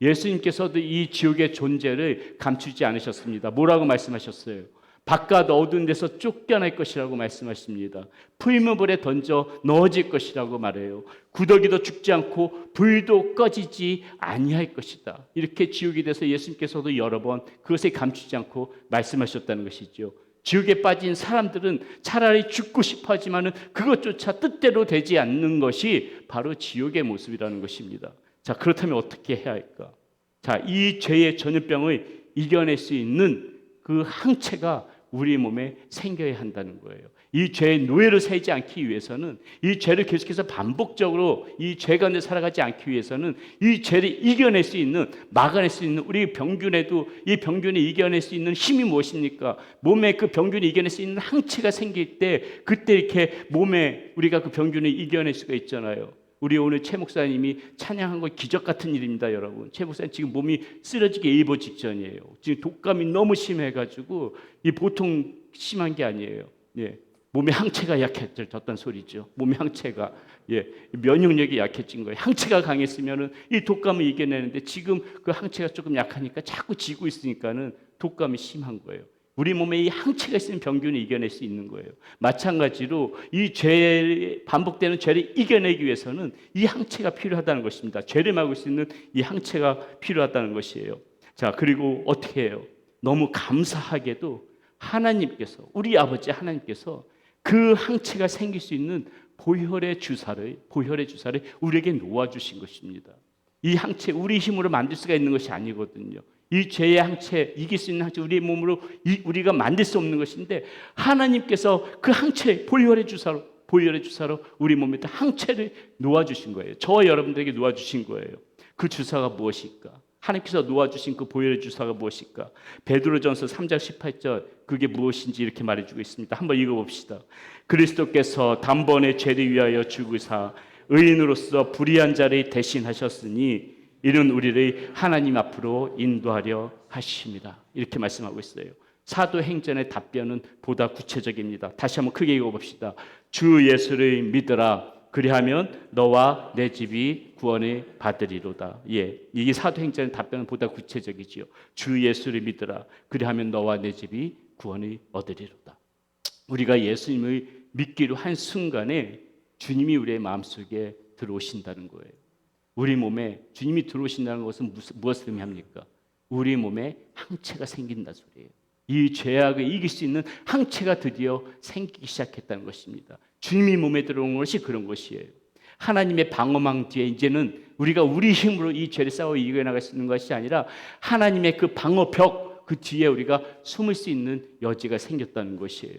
예수님께서도 이 지옥의 존재를 감추지 않으셨습니다. 뭐라고 말씀하셨어요? 바깥 어두운 데서 쫓겨날 것이라고 말씀하십니다. 풀무불에 던져 넣어질 것이라고 말해요. 구더기도 죽지 않고 불도 꺼지지 아니할 것이다. 이렇게 지옥에 대해서 예수님께서도 여러 번 그것을 감추지 않고 말씀하셨다는 것이죠. 지옥에 빠진 사람들은 차라리 죽고 싶어 하지만은 그것조차 뜻대로 되지 않는 것이 바로 지옥의 모습이라는 것입니다. 자, 그렇다면 어떻게 해야 할까? 자, 이 죄의 전염병을 이겨낼 수 있는 그 항체가 우리 몸에 생겨야 한다는 거예요. 이 죄의 노예로 살지 않기 위해서는, 이 죄를 계속해서 반복적으로 이 죄 가운데 살아가지 않기 위해서는 이 죄를 이겨낼 수 있는, 막아낼 수 있는, 우리 병균에도 이 병균을 이겨낼 수 있는 힘이 무엇입니까? 몸에 그 병균을 이겨낼 수 있는 항체가 생길 때, 그때 이렇게 몸에 우리가 그 병균을 이겨낼 수가 있잖아요. 우리 오늘 최 목사님이 찬양한 거 기적 같은 일입니다, 여러분. 최 목사님 지금 몸이 쓰러지게 일보 직전이에요. 지금 독감이 너무 심해가지고 이 보통 심한 게 아니에요. 예, 몸의 항체가 약해졌다는 소리죠. 몸의 항체가 면역력이 약해진 거예요. 항체가 강했으면은 이 독감을 이겨내는데 지금 그 항체가 조금 약하니까 자꾸 지고 있으니까는 독감이 심한 거예요. 우리 몸에 이 항체가 있으면 병균을 이겨낼 수 있는 거예요. 마찬가지로 이 반복되는 죄를 이겨내기 위해서는 이 항체가 필요하다는 것입니다. 죄를 막을 수 있는 이 항체가 필요하다는 것이에요. 자, 그리고 어떻게 해요? 너무 감사하게도 하나님께서, 우리 아버지 하나님께서 그 항체가 생길 수 있는 보혈의 주사를 우리에게 놓아주신 것입니다. 이 항체 우리 힘으로 만들 수가 있는 것이 아니거든요. 이 죄의 항체, 이길 수 있는 항체 우리 몸으로 우리가 만들 수 없는 것인데 하나님께서 그 항체 보혈의 주사로 우리 몸에 항체를 놓아주신 거예요. 저와 여러분들에게 놓아주신 거예요. 그 주사가 무엇일까? 하나님께서 놓아주신 그 보혈의 주사가 무엇일까? 베드로전서 3장 18절 그게 무엇인지 이렇게 말해주고 있습니다. 한번 읽어봅시다. 그리스도께서 단번에 죄를 위하여 죽으사 의인으로서 불의한 자를 대신하셨으니 이는 우리를 하나님 앞으로 인도하려 하십니다. 이렇게 말씀하고 있어요. 사도행전의 답변은 보다 구체적입니다. 다시 한번 크게 읽어봅시다. 주 예수를 믿으라. 그리하면 너와 내 집이 구원을 받으리로다. 이게 사도행전의 답변은 보다 구체적이지요. 주 예수를 믿으라. 그리하면 너와 내 집이 구원을 얻으리로다. 우리가 예수님을 믿기로 한 순간에 주님이 우리의 마음속에 들어오신다는 거예요. 우리 몸에 주님이 들어오신다는 것은 무엇을 의미합니까? 우리 몸에 항체가 생긴다 소리예요. 이 죄악을 이길 수 있는 항체가 드디어 생기기 시작했다는 것입니다. 주님이 몸에 들어온 것이 그런 것이에요. 하나님의 방어망 뒤에 이제는 우리가 우리 힘으로 이 죄를 싸워 이겨나갈 수 있는 것이 아니라 하나님의 그 방어벽 그 뒤에 우리가 숨을 수 있는 여지가 생겼다는 것이에요.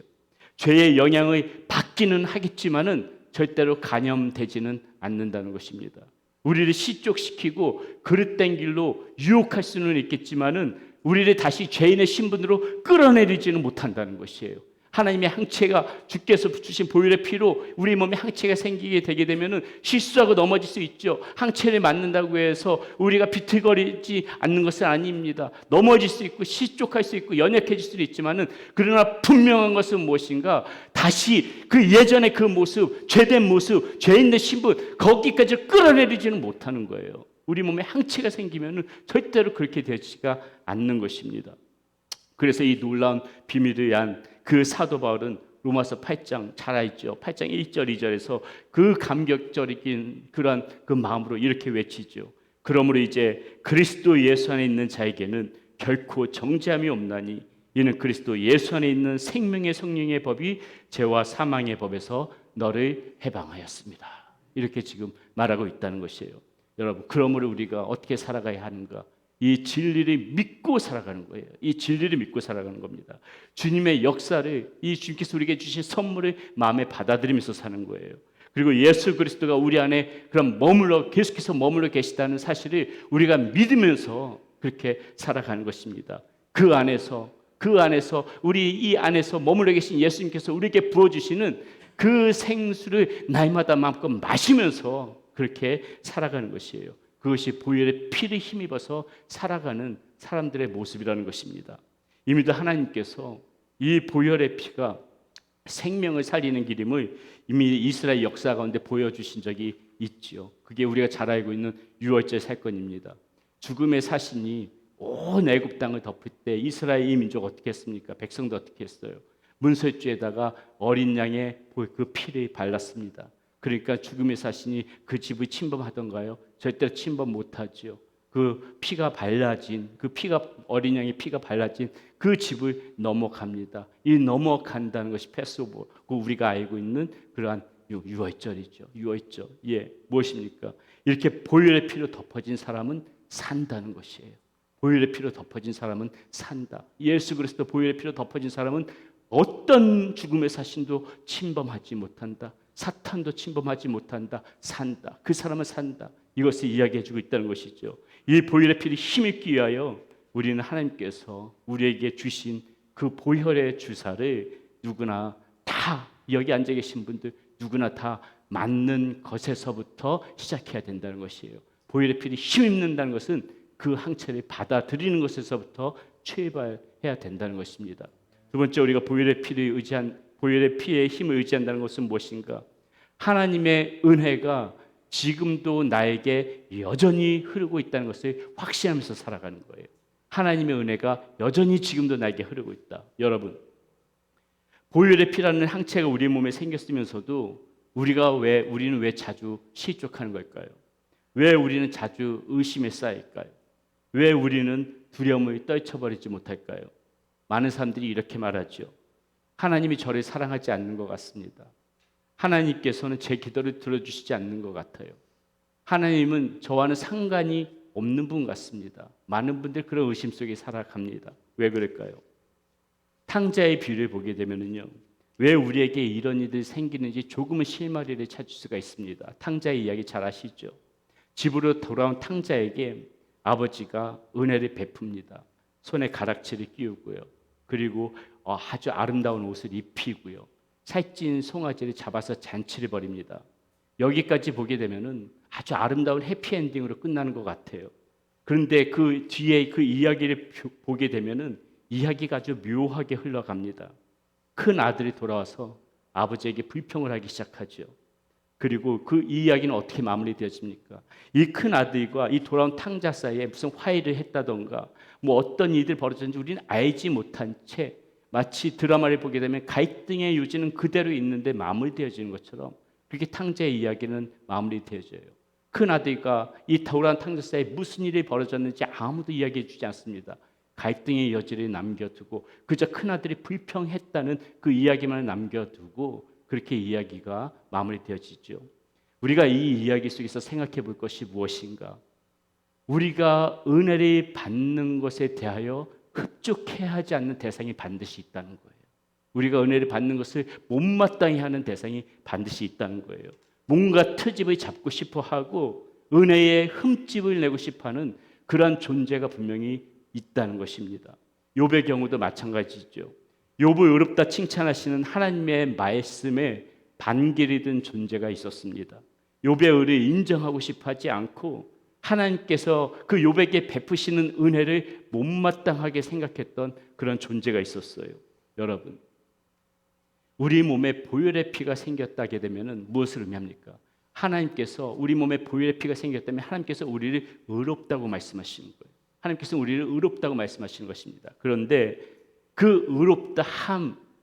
죄의 영향을 받기는 하겠지만은 절대로 감염되지는 않는다는 것입니다. 우리를 시족시키고 그릇된 길로 유혹할 수는 있겠지만은 우리를 다시 죄인의 신분으로 끌어내리지는 못한다는 것이에요. 하나님의 항체가 주께서 주신 보혈의 피로 우리 몸에 항체가 생기게 되게 되면은 실수하고 넘어질 수 있죠. 항체를 맞는다고 해서 우리가 비틀거리지 않는 것은 아닙니다. 넘어질 수 있고 시족할 수 있고 연약해질 수도 있지만은 그러나 분명한 것은 무엇인가? 다시 그 예전의 그 모습, 죄된 모습, 죄인의 신분 거기까지 끌어내리지는 못하는 거예요. 우리 몸에 항체가 생기면은 절대로 그렇게 되지가 않는 것입니다. 그래서 이 놀라운 비밀을 위한 그 사도 바울은 로마서 8장 잘 알죠. 8장 1절 2절에서 그 감격적인 그러한 그 마음으로 이렇게 외치죠. 그러므로 이제 그리스도 예수 안에 있는 자에게는 결코 정죄함이 없나니 이는 그리스도 예수 안에 있는 생명의 성령의 법이 죄와 사망의 법에서 너를 해방하였습니다. 이렇게 지금 말하고 있다는 것이에요. 여러분, 그러므로 우리가 어떻게 살아가야 하는가? 이 진리를 믿고 살아가는 거예요. 이 진리를 믿고 살아가는 겁니다. 주님의 역사를 이 주님께서 우리에게 주신 선물을 마음에 받아들이면서 사는 거예요. 그리고 예수 그리스도가 우리 안에 그럼 계속해서 머물러 계시다는 사실을 우리가 믿으면서 그렇게 살아가는 것입니다. 그 안에서 우리 이 안에서 머물러 계신 예수님께서 우리에게 부어주시는 그 생수를 날마다 마음껏 마시면서 그렇게 살아가는 것이에요. 그것이 보혈의 피를 힘입어서 살아가는 사람들의 모습이라는 것입니다. 이미도 하나님께서 이 보혈의 피가 생명을 살리는 기름을 이미 이스라엘 역사 가운데 보여주신 적이 있죠. 그게 우리가 잘 알고 있는 유월절 사건입니다. 죽음의 사신이 온 애굽 땅을 덮을 때 이스라엘 이 민족 어떻게 했습니까? 백성도 어떻게 했어요? 문설주에다가 어린 양의 그 피를 발랐습니다. 그러니까 죽음의 사신이 그 집을 침범하던가요? 절대로 침범 못하지요. 그 피가 발라진 어린 양의 피가 발라진 그 집을 넘어갑니다. 이 넘어간다는 것이 패스오버고 우리가 알고 있는 그러한 유월절이죠. 유월절. 무엇입니까? 이렇게 보혈의 피로 덮어진 사람은 산다는 것이에요. 보혈의 피로 덮어진 사람은 산다. 예수 그리스도 보혈의 피로 덮어진 사람은 어떤 죽음의 사신도 침범하지 못한다. 사탄도 침범하지 못한다. 산다. 그 사람은 산다. 이것을 이야기해주고 있다는 것이죠. 이 보혈의 피를 힘입기 위하여 우리는 하나님께서 우리에게 주신 그 보혈의 주사를 누구나 다 여기 앉아 계신 분들 누구나 다 맞는 것에서부터 시작해야 된다는 것이에요. 보혈의 피를 힘입는다는 것은 그 항체를 받아들이는 것에서부터 출발해야 된다는 것입니다. 두 번째, 우리가 보혈의 피를 의지한 보혈의 피에 힘을 의지한다는 것은 무엇인가? 하나님의 은혜가 지금도 나에게 여전히 흐르고 있다는 것을 확신하면서 살아가는 거예요. 하나님의 은혜가 여전히 지금도 나에게 흐르고 있다. 여러분, 보혈의 피라는 항체가 우리 몸에 생겼으면서도 우리는 왜 자주 실족하는 걸까요? 왜 우리는 자주 의심에 쌓일까요? 왜 우리는 두려움을 떨쳐버리지 못할까요? 많은 사람들이 이렇게 말하죠. 하나님이 저를 사랑하지 않는 것 같습니다. 하나님께서는 제 기도를 들어주시지 않는 것 같아요. 하나님은 저와는 상관이 없는 분 같습니다. 많은 분들 그런 의심 속에 살아갑니다. 왜 그럴까요? 탕자의 비유를 보게 되면요, 왜 우리에게 이런 일들이 생기는지 조금은 실마리를 찾을 수가 있습니다. 탕자의 이야기 잘 아시죠? 집으로 돌아온 탕자에게 아버지가 은혜를 베풉니다. 손에 가락지를 끼우고요. 그리고 아주 아름다운 옷을 입히고요. 살찐 송아지를 잡아서 잔치를 벌입니다. 여기까지 보게 되면은 아주 아름다운 해피엔딩으로 끝나는 것 같아요. 그런데 그 뒤에 그 이야기를 보게 되면은 이야기가 아주 묘하게 흘러갑니다. 큰 아들이 돌아와서 아버지에게 불평을 하기 시작하죠. 그리고 그 이야기는 어떻게 마무리되어집니까? 이 큰 아들과 이 돌아온 탕자 사이에 무슨 화해를 했다던가 뭐 어떤 일들이 벌어졌는지 우리는 알지 못한 채 마치 드라마를 보게 되면 갈등의 요지는 그대로 있는데 마무리되어지는 것처럼 그렇게 탕자의 이야기는 마무리되어져요. 큰 아들과 이 돌아온 탕자 사이에 무슨 일이 벌어졌는지 아무도 이야기해 주지 않습니다. 갈등의 여지를 남겨두고 그저 큰아들이 불평했다는 그 이야기만 남겨두고 그렇게 이야기가 마무리되어지죠. 우리가 이 이야기 속에서 생각해 볼 것이 무엇인가? 우리가 은혜를 받는 것에 대하여 흡족해 하지 않는 대상이 반드시 있다는 거예요. 우리가 은혜를 받는 것을 못마땅히 하는 대상이 반드시 있다는 거예요. 뭔가 트집을 잡고 싶어 하고 은혜의 흠집을 내고 싶어 하는 그러한 존재가 분명히 있다는 것입니다. 욥의 경우도 마찬가지죠. 욥을 의롭다 칭찬하시는 하나님의 말씀에 반길이 든 존재가 있었습니다. 욥의 의를 인정하고 싶어 하지 않고 하나님께서 그 욥에게 베푸시는 은혜를 못마땅하게 생각했던 그런 존재가 있었어요. 여러분, 우리 몸에 보혈의 피가 생겼다게 되면 무엇을 의미합니까? 하나님께서 우리 몸에 보혈의 피가 생겼다면 하나님께서 우리를 의롭다고 말씀하시는 거예요. 하나님께서 우리를 의롭다고 말씀하시는 것입니다. 그런데 그 의롭다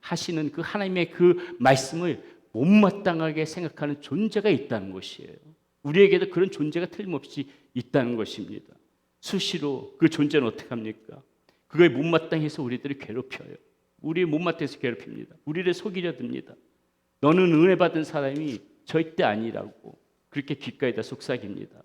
하시는 그 하나님의 그 말씀을 못마땅하게 생각하는 존재가 있다는 것이에요. 우리에게도 그런 존재가 틀림없이 있다는 것입니다. 수시로 그 존재는 어떻게 합니까? 그걸 못마땅히 해서 우리들을 괴롭혀요. 우리 못마땅해서 괴롭힙니다. 우리를 속이려 듭니다. 너는 은혜 받은 사람이 절대 아니라고 그렇게 귓가에다 속삭입니다.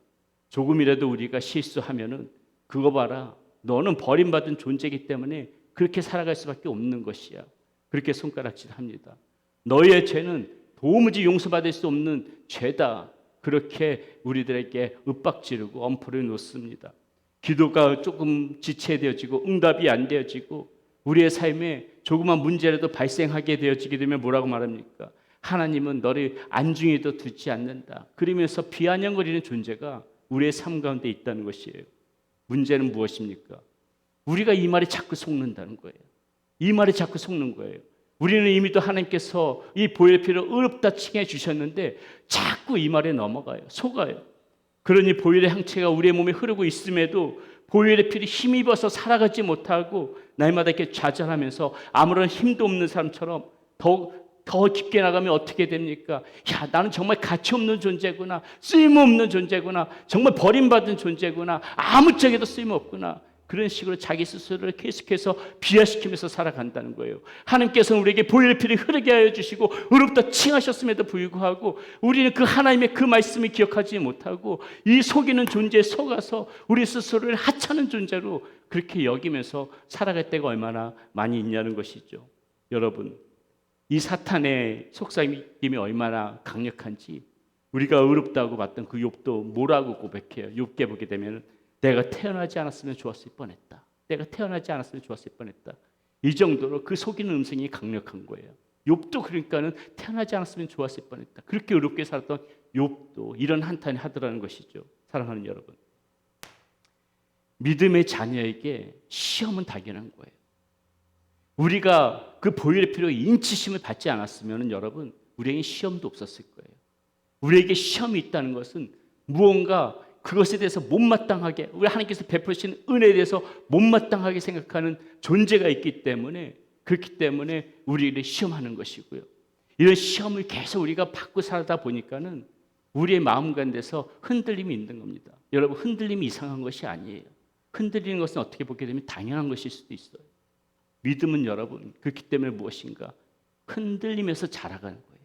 조금이라도 우리가 실수하면은 그거 봐라, 너는 버림받은 존재이기 때문에 그렇게 살아갈 수밖에 없는 것이야. 그렇게 손가락질합니다. 너의 죄는 도무지 용서받을 수 없는 죄다. 그렇게 우리들에게 윽박지르고 엄포를 놓습니다. 기도가 조금 지체되어지고 응답이 안 되어지고 우리의 삶에 조그만 문제라도 발생하게 되어지게 되면 뭐라고 말합니까? 하나님은 너를 안중에도 두지 않는다. 그러면서 비아냥거리는 존재가 우리의 삶 가운데 있다는 것이에요. 문제는 무엇입니까? 우리가 이 말에 자꾸 속는다는 거예요. 이 말에 자꾸 속는 거예요. 우리는 이미도 하나님께서 이 보혈의 피를 의롭다 칭해 주셨는데 자꾸 이 말에 넘어가요. 속아요. 그러니 보혈의 항체가 우리의 몸에 흐르고 있음에도 보혈의 피를 힘입어서 살아가지 못하고 날마다 이렇게 좌절하면서 아무런 힘도 없는 사람처럼 더 깊게 나가면 어떻게 됩니까? 야, 나는 정말 가치 없는 존재구나. 쓸모없는 존재구나. 정말 버림받은 존재구나. 아무짝에도 쓸모없구나. 그런 식으로 자기 스스로를 계속해서 비하시키면서 살아간다는 거예요. 하나님께서는 우리에게 보혈의 피를 흐르게 하여 주시고 의롭다 칭하셨음에도 불구하고 우리는 그 하나님의 그 말씀을 기억하지 못하고 이 속이는 존재에 속아서 우리 스스로를 하찮은 존재로 그렇게 여기면서 살아갈 때가 얼마나 많이 있냐는 것이죠. 여러분, 이 사탄의 속삭임이 얼마나 강력한지 우리가 의롭다고 봤던 그 욥도 뭐라고 고백해요. 욥게 보게 되면 내가 태어나지 않았으면 좋았을 뻔했다. 내가 태어나지 않았으면 좋았을 뻔했다. 이 정도로 그 속이는 음성이 강력한 거예요. 욥도 그러니까는 태어나지 않았으면 좋았을 뻔했다. 그렇게 의롭게 살았던 욥도 이런 한탄을 하더라는 것이죠. 사랑하는 여러분, 믿음의 자녀에게 시험은 당연한 거예요. 우리가 그 보혈의 피로 인치심을 받지 않았으면 여러분 우리에게 시험도 없었을 거예요. 우리에게 시험이 있다는 것은 무언가 그것에 대해서 못마땅하게 우리 하나님께서 베푸시는 은혜에 대해서 못마땅하게 생각하는 존재가 있기 때문에 그렇기 때문에 우리를 시험하는 것이고요. 이런 시험을 계속 우리가 받고 살다 보니까는 우리의 마음 가운데서 흔들림이 있는 겁니다. 여러분 흔들림이 이상한 것이 아니에요. 흔들리는 것은 어떻게 보게 되면 당연한 것일 수도 있어요. 믿음은 여러분 그렇기 때문에 무엇인가 흔들리면서 자라가는 거예요.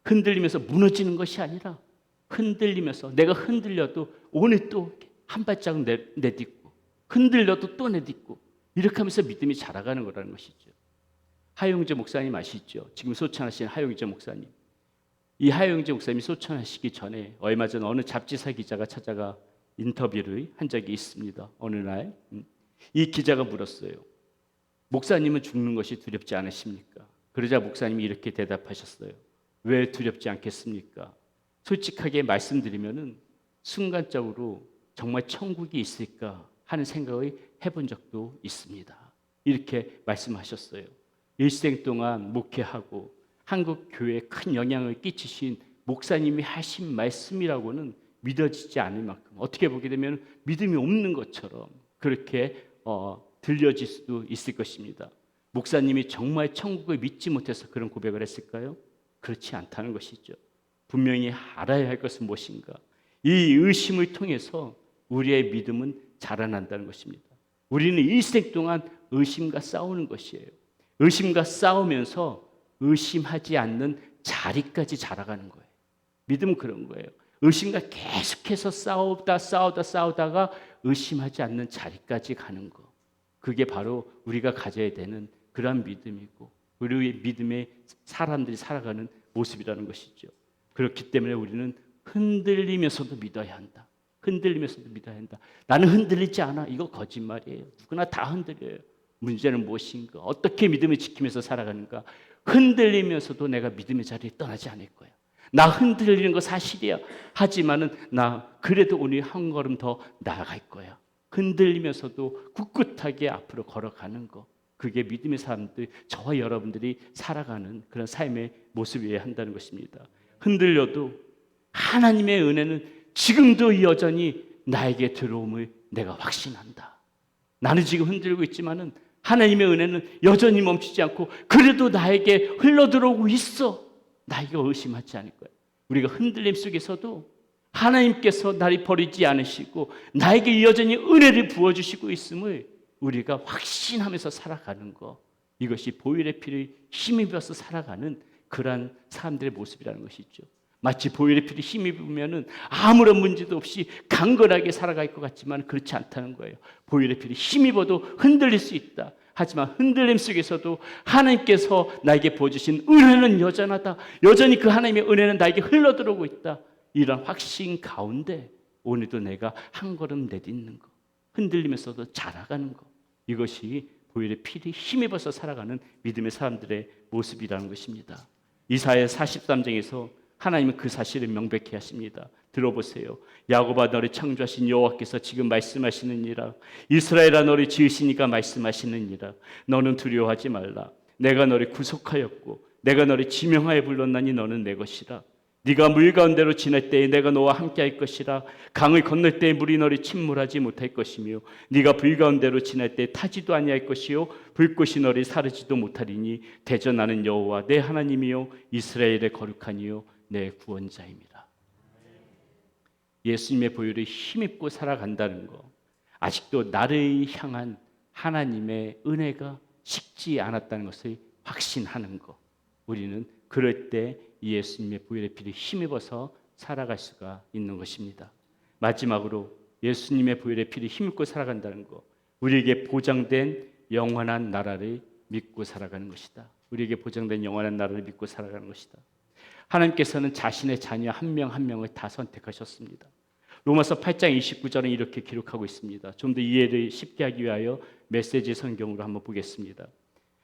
흔들리면서 무너지는 것이 아니라 흔들리면서 내가 흔들려도 오늘 또 한 발짝 내딛고 흔들려도 또 내딛고 이렇게 하면서 믿음이 자라가는 거라는 것이죠. 하용재 목사님 아시죠? 지금 소천하신 하용재 목사님. 이 하용재 목사님이 소천하시기 전에 얼마 전 어느 잡지사 기자가 찾아가 인터뷰를 한 적이 있습니다. 어느 날 이 기자가 물었어요. 목사님은 죽는 것이 두렵지 않으십니까? 그러자 목사님이 이렇게 대답하셨어요. 왜 두렵지 않겠습니까? 솔직하게 말씀드리면은 순간적으로 정말 천국이 있을까 하는 생각을 해본 적도 있습니다. 이렇게 말씀하셨어요. 일생 동안 목회하고 한국 교회에 큰 영향을 끼치신 목사님이 하신 말씀이라고는 믿어지지 않을 만큼 어떻게 보게 되면 믿음이 없는 것처럼 그렇게 들려질 수도 있을 것입니다. 목사님이 정말 천국을 믿지 못해서 그런 고백을 했을까요? 그렇지 않다는 것이죠. 분명히 알아야 할 것은 무엇인가? 이 의심을 통해서 우리의 믿음은 자라난다는 것입니다. 우리는 일생 동안 의심과 싸우는 것이에요. 의심과 싸우면서 의심하지 않는 자리까지 자라가는 거예요. 믿음은 그런 거예요. 의심과 계속해서 싸우다가 의심하지 않는 자리까지 가는 거. 그게 바로 우리가 가져야 되는 그러한 믿음이고 우리의 믿음의 사람들이 살아가는 모습이라는 것이죠. 그렇기 때문에 우리는 흔들리면서도 믿어야 한다. 흔들리면서도 믿어야 한다. 나는 흔들리지 않아. 이거 거짓말이에요. 누구나 다 흔들려요. 문제는 무엇인가? 어떻게 믿음을 지키면서 살아가는가? 흔들리면서도 내가 믿음의 자리에 떠나지 않을 거야. 나 흔들리는 거 사실이야. 하지만은 나 그래도 오늘 한 걸음 더 나아갈 거야. 흔들리면서도 꿋꿋하게 앞으로 걸어가는 거. 그게 믿음의 사람들, 저와 여러분들이 살아가는 그런 삶의 모습이어야 한다는 것입니다. 흔들려도 하나님의 은혜는 지금도 여전히 나에게 들어옴을 내가 확신한다. 나는 지금 흔들고 있지만은 하나님의 은혜는 여전히 멈추지 않고 그래도 나에게 흘러들어오고 있어. 나 이거 의심하지 않을 거야. 우리가 흔들림 속에서도 하나님께서 나를 버리지 않으시고 나에게 여전히 은혜를 부어주시고 있음을 우리가 확신하면서 살아가는 거. 이것이 보혈의 피를 힘입어서 살아가는 그러한 사람들의 모습이라는 것이죠. 마치 보혈의 피를 힘입으면 아무런 문제도 없이 강건하게 살아갈 것 같지만 그렇지 않다는 거예요. 보혈의 피를 힘입어도 흔들릴 수 있다. 하지만 흔들림 속에서도 하나님께서 나에게 부어주신 은혜는 여전하다. 여전히 그 하나님의 은혜는 나에게 흘러들어오고 있다. 이런 확신 가운데 오늘도 내가 한 걸음 내딛는 것, 흔들리면서도 자라가는 것, 이것이 보혈의 피를 힘입어서 살아가는 믿음의 사람들의 모습이라는 것입니다. 이사야 43장에서 하나님은 그 사실을 명백히 하십니다. 들어보세요. 야곱아 너를 창조하신 여호와께서 지금 말씀하시느니라. 이스라엘아 너를 지으시니까 말씀하시느니라. 너는 두려워하지 말라. 내가 너를 구속하였고 내가 너를 지명하여 불렀나니 너는 내 것이라. 네가 물 가운데로 지날 때에 내가 너와 함께할 것이라. 강을 건널 때에 물이 너를 침몰하지 못할 것이며 네가 불 가운데로 지날 때에 타지도 아니할 것이요 불꽃이 너를 사르지도 못하리니 대저 나는 여호와 내 하나님이요 이스라엘의 거룩하니요 내 구원자입니다. 예수님의 보혈을 힘입고 살아간다는 것, 아직도 나를 향한 하나님의 은혜가 식지 않았다는 것을 확신하는 것, 우리는 그럴 때 예수님의 보혈의 피를 힘입어서 살아갈 수가 있는 것입니다. 마지막으로 예수님의 보혈의 피를 힘입고 살아간다는 것, 우리에게 보장된 영원한 나라를 믿고 살아가는 것이다. 우리에게 보장된 영원한 나라를 믿고 살아가는 것이다. 하나님께서는 자신의 자녀 한 명 한 명을 다 선택하셨습니다. 로마서 8장 29절은 이렇게 기록하고 있습니다. 좀 더 이해를 쉽게 하기 위하여 메시지 성경으로 한번 보겠습니다.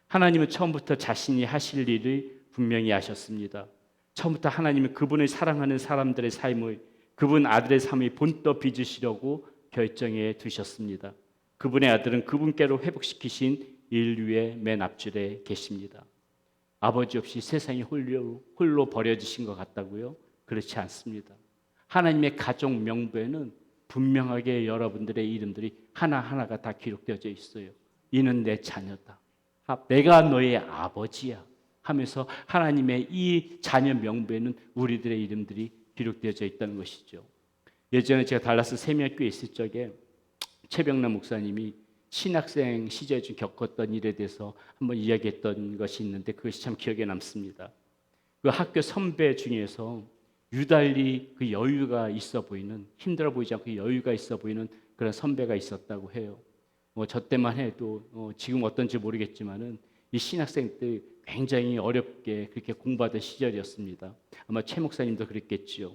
하나님은 처음부터 자신이 하실 일을 분명히 아셨습니다. 처음부터 하나님은 그분을 사랑하는 사람들의 삶을, 그분 아들의 삶을 본떠 빚으시려고 결정해 두셨습니다. 그분의 아들은 그분께로 회복시키신 인류의 맨 앞줄에 계십니다. 아버지 없이 세상이 홀로 버려지신 것 같다고요? 그렇지 않습니다. 하나님의 가족 명부에는 분명하게 여러분들의 이름들이 하나하나가 다 기록되어져 있어요. 이는 내 자녀다. 내가 너의 아버지야 하면서 하나님의 이 자녀 명부에는 우리들의 이름들이 기록되어져 있다는 것이죠. 예전에 제가 달라스 세미학교에 있을 적에 최병남 목사님이 신학생 시절에 좀 겪었던 일에 대해서 한번 이야기했던 것이 있는데 그것이 참 기억에 남습니다. 그 학교 선배 중에서 유달리 그 여유가 있어 보이는, 힘들어 보이지 않고 여유가 있어 보이는 그런 선배가 있었다고 해요. 저 때만 해도 지금 어떤지 모르겠지만은 이 신학생 때 굉장히 어렵게 그렇게 공부하던 시절이었습니다. 아마 최 목사님도 그랬겠지요.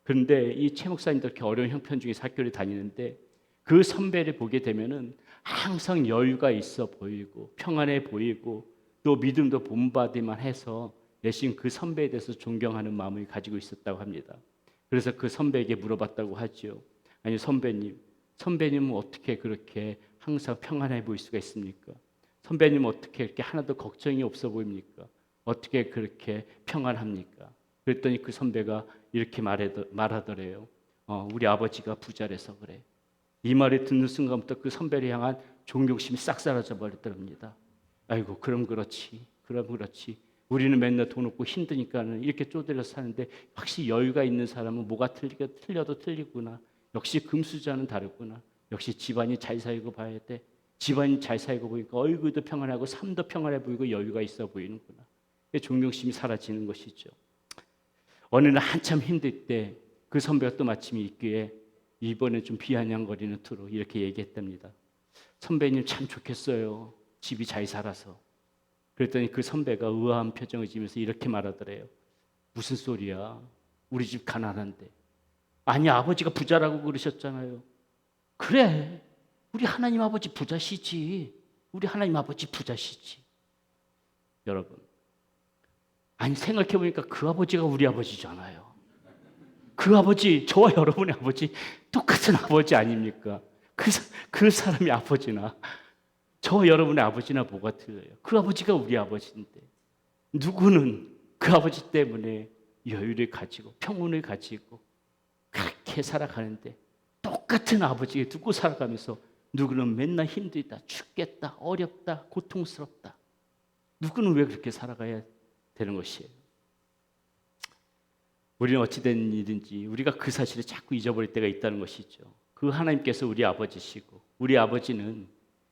그런데 이 최 목사님도 이렇게 어려운 형편 중에서 학교를 다니는데 그 선배를 보게 되면은 항상 여유가 있어 보이고 평안해 보이고 또 믿음도 본받을만 해서 내심 그 선배에 대해서 존경하는 마음을 가지고 있었다고 합니다. 그래서 그 선배에게 물어봤다고 하죠. 아니 선배님은 어떻게 그렇게 항상 평안해 보일 수가 있습니까? 선배님은 어떻게 이렇게 하나도 걱정이 없어 보입니까? 어떻게 그렇게 평안합니까? 그랬더니 그 선배가 이렇게 말하더래요. 우리 아버지가 부자라서 그래. 이 말을 듣는 순간부터 그 선배를 향한 존경심이 싹 사라져 버렸답니다. 아이고 그럼 그렇지. 우리는 맨날 돈 없고 힘드니까는 이렇게 쪼들려서 사는데 확실히 여유가 있는 사람은 뭐가 틀려도 틀리구나. 역시 금수저는 다르구나. 역시 집안이 잘 살고 봐야 돼. 집안이 잘 살고 보니까 얼굴도 평안하고 삶도 평안해 보이고 여유가 있어 보이는구나. 존경심이 사라지는 것이죠. 어느 날 한참 힘들 때 그 선배가 또 마침 있기에 이번에 좀 비아냥거리는 투로 이렇게 얘기했답니다. 선배님 참 좋겠어요. 집이 잘 살아서. 그랬더니 그 선배가 의아한 표정을 지으면서 이렇게 말하더래요. 무슨 소리야? 우리 집 가난한데. 아니 아버지가 부자라고 그러셨잖아요. 그래. 우리 하나님 아버지 부자시지. 여러분. 아니 생각해보니까 그 아버지가 우리 아버지잖아요. 그 아버지, 저와 여러분의 아버지 똑같은 아버지 아닙니까? 그 사람이 아버지나 저와 여러분의 아버지나 뭐가 틀려요? 그 아버지가 우리 아버지인데 누구는 그 아버지 때문에 여유를 가지고 평온을 가지고 그렇게 살아가는데 똑같은 아버지에 두고 살아가면서 누구는 맨날 힘들다, 죽겠다, 어렵다, 고통스럽다. 누구는 왜 그렇게 살아가야 되는 것이에요? 우리는 어찌된 일인지 우리가 그 사실을 자꾸 잊어버릴 때가 있다는 것이죠. 그 하나님께서 우리 아버지시고 우리 아버지는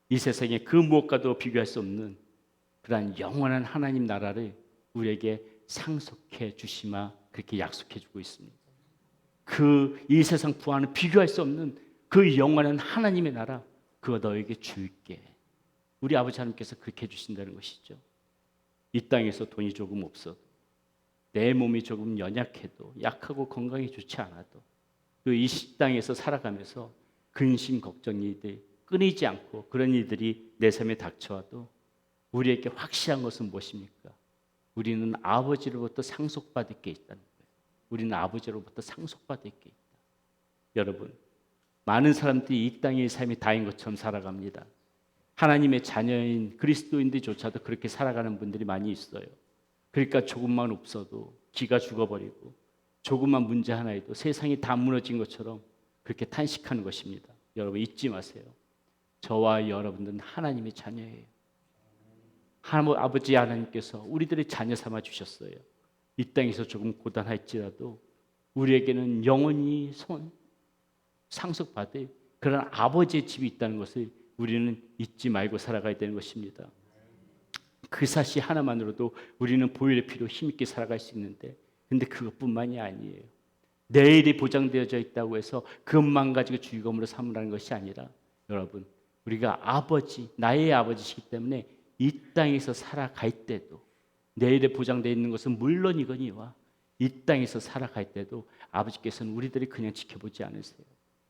이 세상에 그 무엇과도 비교할 수 없는 그러한 영원한 하나님 나라를 우리에게 상속해 주시마 그렇게 약속해 주고 있습니다. 이 세상 부와는 비교할 수 없는 그 영원한 하나님의 나라 그거 너에게 줄게. 우리 아버지 하나님께서 그렇게 해주신다는 것이죠. 이 땅에서 돈이 조금 없어도 내 몸이 조금 연약해도 약하고 건강이 좋지 않아도 이 땅에서 살아가면서 근심 걱정이들 끊이지 않고 그런 일들이 내 삶에 닥쳐와도 우리에게 확실한 것은 무엇입니까? 우리는 아버지로부터 상속받을 게 있다는 거예요. 우리는 아버지로부터 상속받을 게 있다. 여러분, 많은 사람들이 이 땅의 삶이 다인 것처럼 살아갑니다. 하나님의 자녀인 그리스도인들조차도 그렇게 살아가는 분들이 많이 있어요. 그러니까 조금만 없어도 기가 죽어버리고 조금만 문제 하나에도 세상이 다 무너진 것처럼 그렇게 탄식하는 것입니다. 여러분 잊지 마세요. 저와 여러분들은 하나님의 자녀예요. 아버지 하나님께서 우리들의 자녀 삼아 주셨어요. 이 땅에서 조금 고단할지라도 우리에게는 영원히 상속받을 그런 아버지의 집이 있다는 것을 우리는 잊지 말고 살아가야 되는 것입니다. 그 사실 하나만으로도 우리는 보혈의 피로 힘있게 살아갈 수 있는데 근데 그것뿐만이 아니에요. 내일이 보장되어져 있다고 해서 그것만 가지고 즐거움으로 삼으라는 것이 아니라 여러분 우리가 나의 아버지시기 때문에 이 땅에서 살아갈 때도 내일에 보장되어 있는 것은 물론이거니와 이 땅에서 살아갈 때도 아버지께서는 우리들이 그냥 지켜보지 않으세요.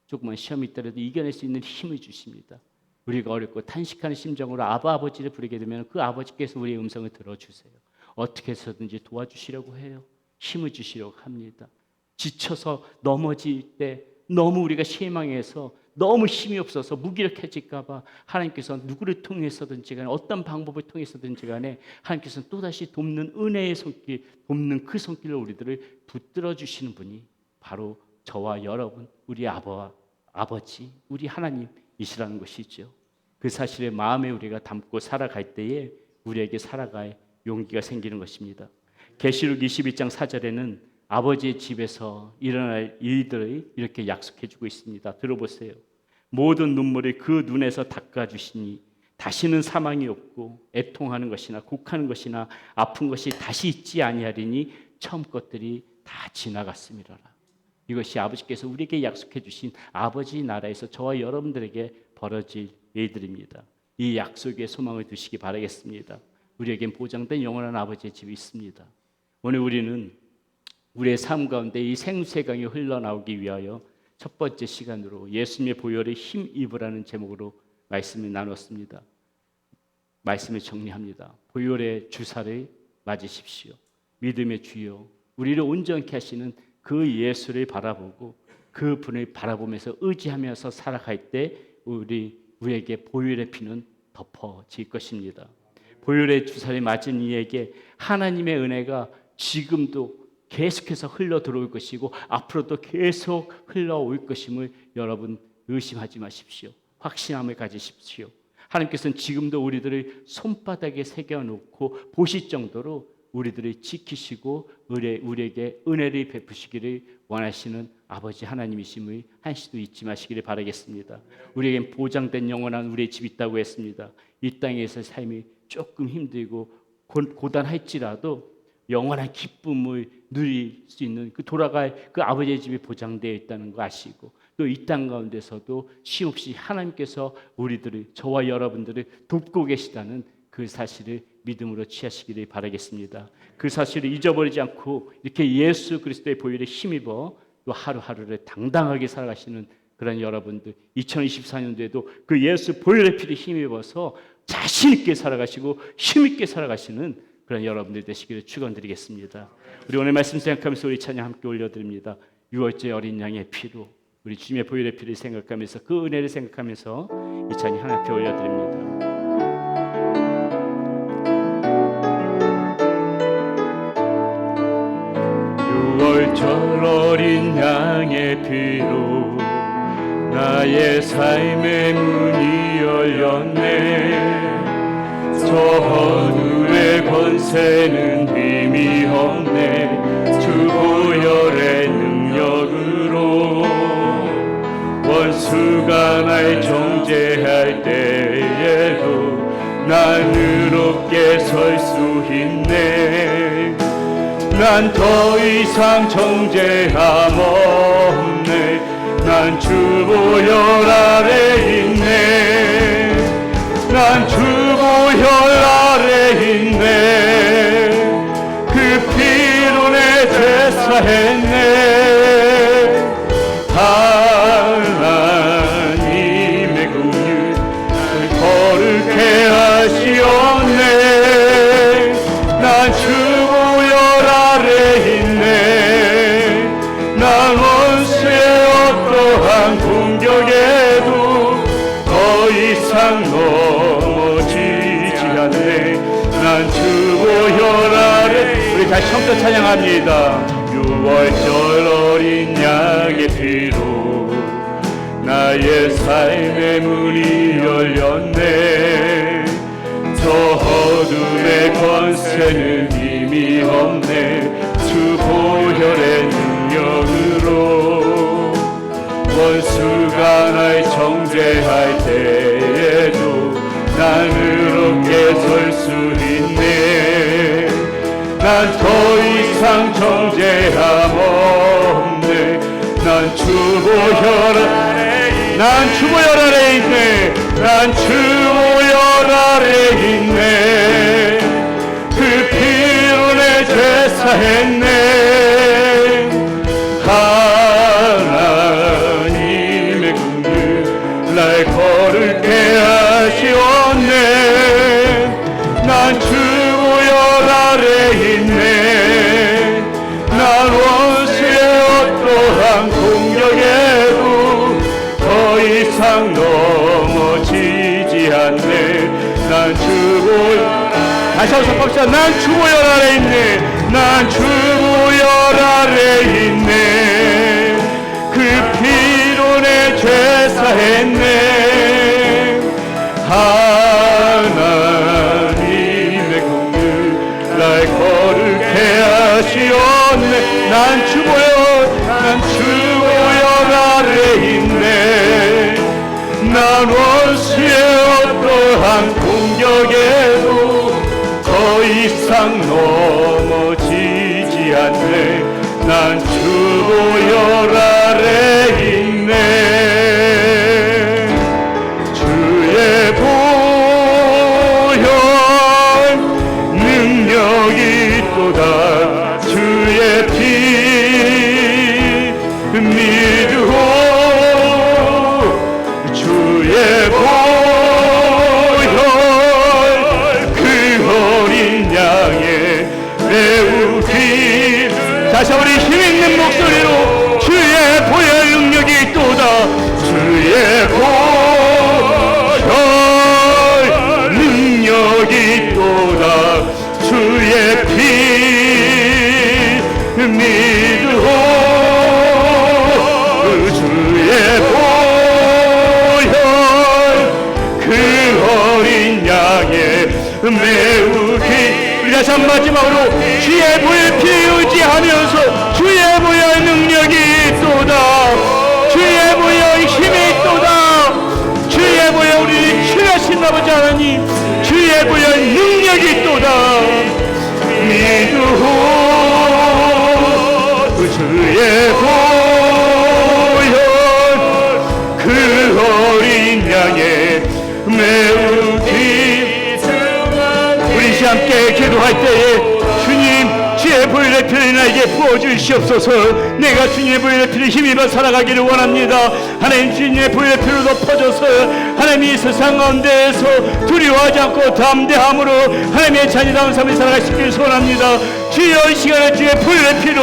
조그만 시험이 있더라도 이겨낼 수 있는 힘을 주십니다. 우리가 어렵고 탄식하는 심정으로 아버지를 부르게 되면 그 아버지께서 우리의 음성을 들어주세요. 어떻게 해서든지 도와주시려고 해요. 힘을 주시려고 합니다. 지쳐서 넘어질 때 너무 우리가 실망해서 너무 힘이 없어서 무기력해질까 봐 하나님께서 누구를 통해서든지 간에 어떤 방법을 통해서든지 간에 하나님께서는 또다시 돕는 은혜의 손길, 돕는 그 손길로 우리들을 붙들어 주시는 분이 바로 저와 여러분, 우리 아버지, 우리 하나님이시라는 것이죠. 그 사실을 마음에 우리가 담고 살아갈 때에 우리에게 살아갈 용기가 생기는 것입니다. 계시록 21장 4절에는 아버지의 집에서 일어날 일들을 이렇게 약속해 주고 있습니다. 들어보세요. 모든 눈물을 그 눈에서 닦아주시니 다시는 사망이 없고 애통하는 것이나 곡하는 것이나 아픈 것이 다시 있지 아니하리니 처음 것들이 다 지나갔음이로라. 이것이 아버지께서 우리에게 약속해 주신 아버지 나라에서 저와 여러분들에게 벌어질 일들입니다. 이 약속에 소망을 두시기 바라겠습니다. 우리에겐 보장된 영원한 아버지의 집이 있습니다. 오늘 우리는 우리의 삶 가운데 이 생수의 강이 흘러나오기 위하여 첫 번째 시간으로 예수님의 보혈에 힘입으라는 제목으로 말씀을 나눴습니다. 말씀을 정리합니다. 보혈의 주사를 맞으십시오. 믿음의 주여, 우리를 온전케 하시는 그 예수를 바라보고 그 분을 바라보면서 의지하면서 살아갈 때 우리에게 보혈의 피는 덮어질 것입니다. 보혈의 주사를 맞은 이에게 하나님의 은혜가 지금도 계속해서 흘러 들어올 것이고 앞으로도 계속 흘러올 것임을 여러분 의심하지 마십시오. 확신함을 가지십시오. 하나님께서는 지금도 우리들을 손바닥에 새겨놓고 보실 정도로 우리들을 지키시고 우리에게 은혜를 베푸시기를 원하시는 아버지 하나님이심을 한시도 잊지 마시기를 바라겠습니다. 우리에겐 보장된 영원한 우리의 집이 있다고 했습니다. 이 땅에서의 삶이 조금 힘들고 고단할지라도 영원한 기쁨을 누릴 수 있는 돌아갈 그 아버지의 집이 보장되어 있다는 거 아시고 또 이 땅 가운데서도 쉼없이 하나님께서 우리들을 저와 여러분들을 돕고 계시다는 그 사실을 믿음으로 취하시기를 바라겠습니다. 그 사실을 잊어버리지 않고 이렇게 예수 그리스도의 보혈에 힘입어 또 하루하루를 당당하게 살아가시는 그런 여러분들 2024년도에도 그 예수 보혈의 피를 힘입어서 자신 있게 살아가시고 힘 있게 살아가시는 그런 여러분들 되시기를 축원드리겠습니다. 우리 오늘 말씀 생각하면서 우리 찬양 함께 올려드립니다. 6월째 어린 양의 피로 우리 주님의 보혈의 피를 생각하면서 그 은혜를 생각하면서 이 찬양 하나 앞에 올려드립니다. 절 어린 양의 피로 나의 삶의 문이 열렸네. 저 어둠의 권세는 힘이 없네. 주 보혈의 능력으로 원수가 날 정죄할 때에도 난 의롭게 설 수 있네. 난 더 이상 정죄함 없네. 난 주 보혈 아래 있네. 난 주 보혈 아래 있네. 그 피로 내 죄 사했네. 하나님의 긍휼 날 거룩해 하시었네. 난 주 난 원수의 어떠한 공격에도 더 이상 넘어지지 않네. 난 주 보혈 아래. 우리 다시 처음부터 찬양합니다. 6월절 어린 양의 피로 나의 삶의 문이 열렸네. 저 어둠의 권세는 힘이 없네. 주 보혈의 능력으로 원수가 날 정죄할 때에도 난 의롭게 설 수 있네. 난 더 이상 정죄함 없네. 난 주 보혈 아래 있네. 난 주 보혈 아래 있네. 그 피로 내 죄 사했네. 하나님의 긍휼 날 거룩해 하시었네. 난 주 보혈 아래 있네. 난 원수의 어떠한 공격에도 더 이상 난 주보혈 다시 한번 합시다. 난 주보혈 아래 있네. 난 주보혈 아래 있네. 그 피로 내 죄 사했네. 하나님의 공유 날 거룩해 하시었네. 난 주보혈 아래 있네. 난 원수의 어떠한 공격에도 더 이상 넘어지지 않네. 난 주보혈 아래 있네. 주의 보혈 능력이 또다. 주의 피 믿으오. 주의 보혈 그 어린 양의 매우 길. 다시 우리 힘있는 목소리로 주의 보혈 능력이 또다. 주의 보혈 능력이 또다. 주의 피 믿으오. 주의 보혈 그 어린 양의 매우 길. 우리 다시 한 마지막으로 주의 보혈 피에 의지하면서 주의 보혈 능력이 또다. 주의 보혈 힘이 또다. 주의 보혈 우리를 치유하신 아버지 하나님, 주의 보혈 능력이 또다. 믿으오. 주의 보혈 그 어린 양의 매우 길. 우리 함께 기도할 때에 주님 주의 보혈의 피를 나에게 부어주시옵소서. 내가 주님의 보혈의 피를 힘입어 살아가기를 원합니다. 하나님 주님의 보혈의 피로 덮어줘서 하나님 이 세상 가운데에서 두려워하지 않고 담대함으로 하나님의 자녀다운 삶을 살아가시기를 소원합니다. 주여 이 시간에 주의 보혈의 피로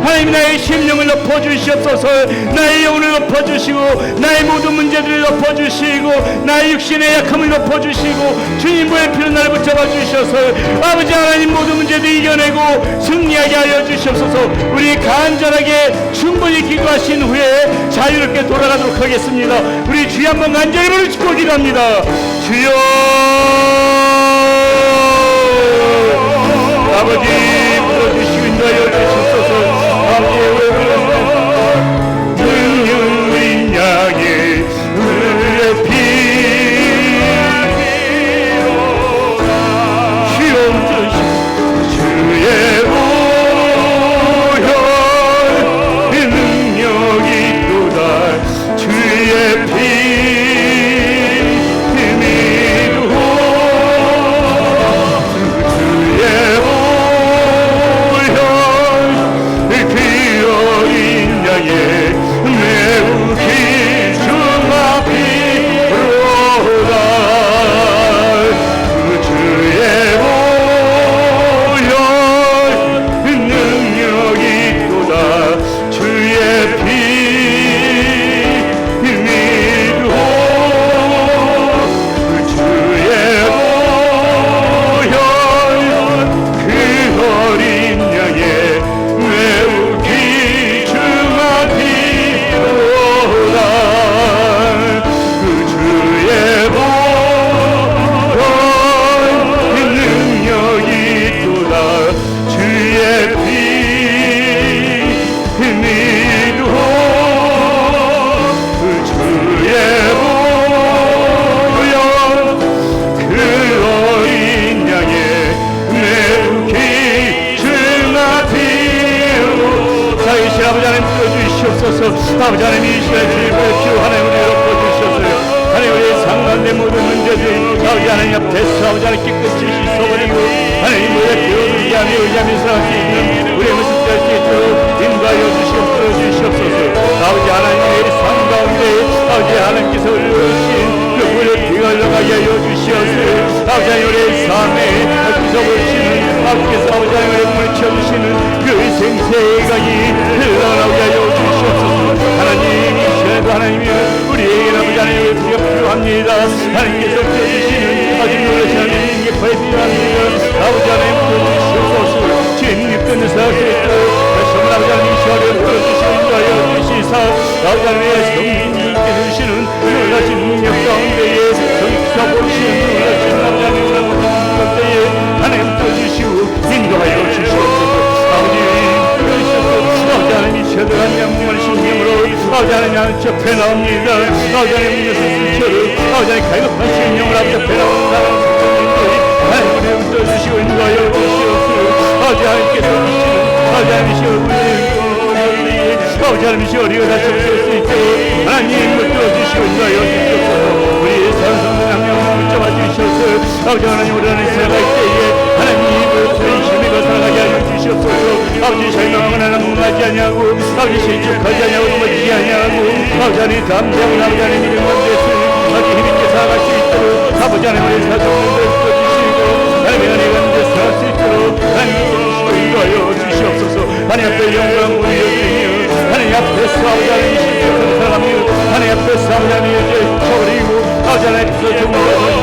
하나님 나의 심령을 덮어주시옵소서. 나의 영혼을 덮어주시고 나의 모든 문제들을 덮어주시고 나의 육신의 약함을 덮어주시고 주님 보혈의 피로 나를 붙잡아 주셔서 아버지 하나님 모든 문제들 이겨내고 승리하게 하여 주시옵소서. 우리 간절하게 충분히 기도하신 후에 자유롭게 돌아가도록 하겠습니다. 우리 주여 한번 간절히 부르짖고 기도합니다. 주여 아버지 불러주시고 인도하여 주시옵소서. 아버지의 능력인 양의 의의 피 주옵소서. 주의 보혈 능력이 또다. 주의 피 믿으오. 주의 보혈 그 어린 양의 매우 귀중한 피로다. 주의 보혈 능력이 또다. 주의 피 믿으오. 주의 보혈 그 어린 양의 매우 귀중한 피로다. 주의 보혈 능력이 또다. 주의 피 믿으오. 주의 보혈 그 어린 양의 매우 귀중한 피로. 자유신 아버지 하나님 들어주시옵소서. 아버지 하나님 이 시간에 주의 보혈 피로 하나님 우리를 덮어주시옵소서. 하나님 우리의 상관된 모든 문제들 아버지 하나님 앞에서 아버지 하나님 깨끗이 씻어버리고 하나님 우리의 피로를 의지하며 살아갈 수 있는 우리의 모습 될 수 있도록 인도하여 주시옵소서. 아버지 하나님의 삶 가운데 아버지 하나님께서 흘려주신 그 보혈의 피가 흘러가게 하여 주시옵소서. 아버지 하나님 우리의 삶에 기서보시는 아버지께서 아버지 하나님의 몸을 채워주시는 그 생생하게 흘러나오게 하여 주시옵소서. 하나님 이 시간에도 하나님이 우리에게 아버지 하나님의 피가 필요합니다. 하나님께서 채워주시는 아버지 놀라신 하나님 예뻐해 필요합니다. 아버지 하나님 부어주시옵소서. 주님 끝내 살수 있도록 다시 한번 아버지 하나님 이 시간에 부어주시는 거여 주시사 아버지 하나님의 성령님께 주시는 놀라신 능력 가운데에 성기사 보시는 놀라신 아버지 하나님의 가운데에 하나님 부어주시고 인도하여 주시옵소서. 아버지 아버지 하나님 저들한 양말 신명으로 아버지 하나님 접해 나옵니다. 아버지 하나님 예수 스스로 아버지 하나님 갈급한 신명을 아버지 접해 나온 사람 성도님들이 하나님을 붙어주시고 인도하여 주시옵소서. 아버지 하나님께서 주시는 아버지 하나님이시여 아버지 하나님이시여 우리가 다시 올 수 있도록 하나님 붙들어주시고 인도하여 주시옵소서. 우리의 사랑성도 양념을 붙잡아 주시옵소서. 아버지 하나님 우리 안에 살아갈 때에 하나님 그의 힘을 살아가게 하여 주시옵소서. 아버지 설명은 하나님 맞지 아니하고 아버지 실족하지 아니하고 넘어지지 아니하고 아버지 하나님 담대하고 아버지 하나님 이름만 되시 아버지 힘있게 살아갈 수 있도록 아버지 하나님 우리 사정을 주시고 하나님 은혜가 이제 살아갈 수 있도록 하나님 주시고 인도하여 주시옵소서. 하나님 앞에 영광 올려드리며 하나님 앞에서 아버지 하나님 실족하는 사람이 하나님 앞에서 아버지 하나님 이제 쳐버리고 아버지 하나님께서 정말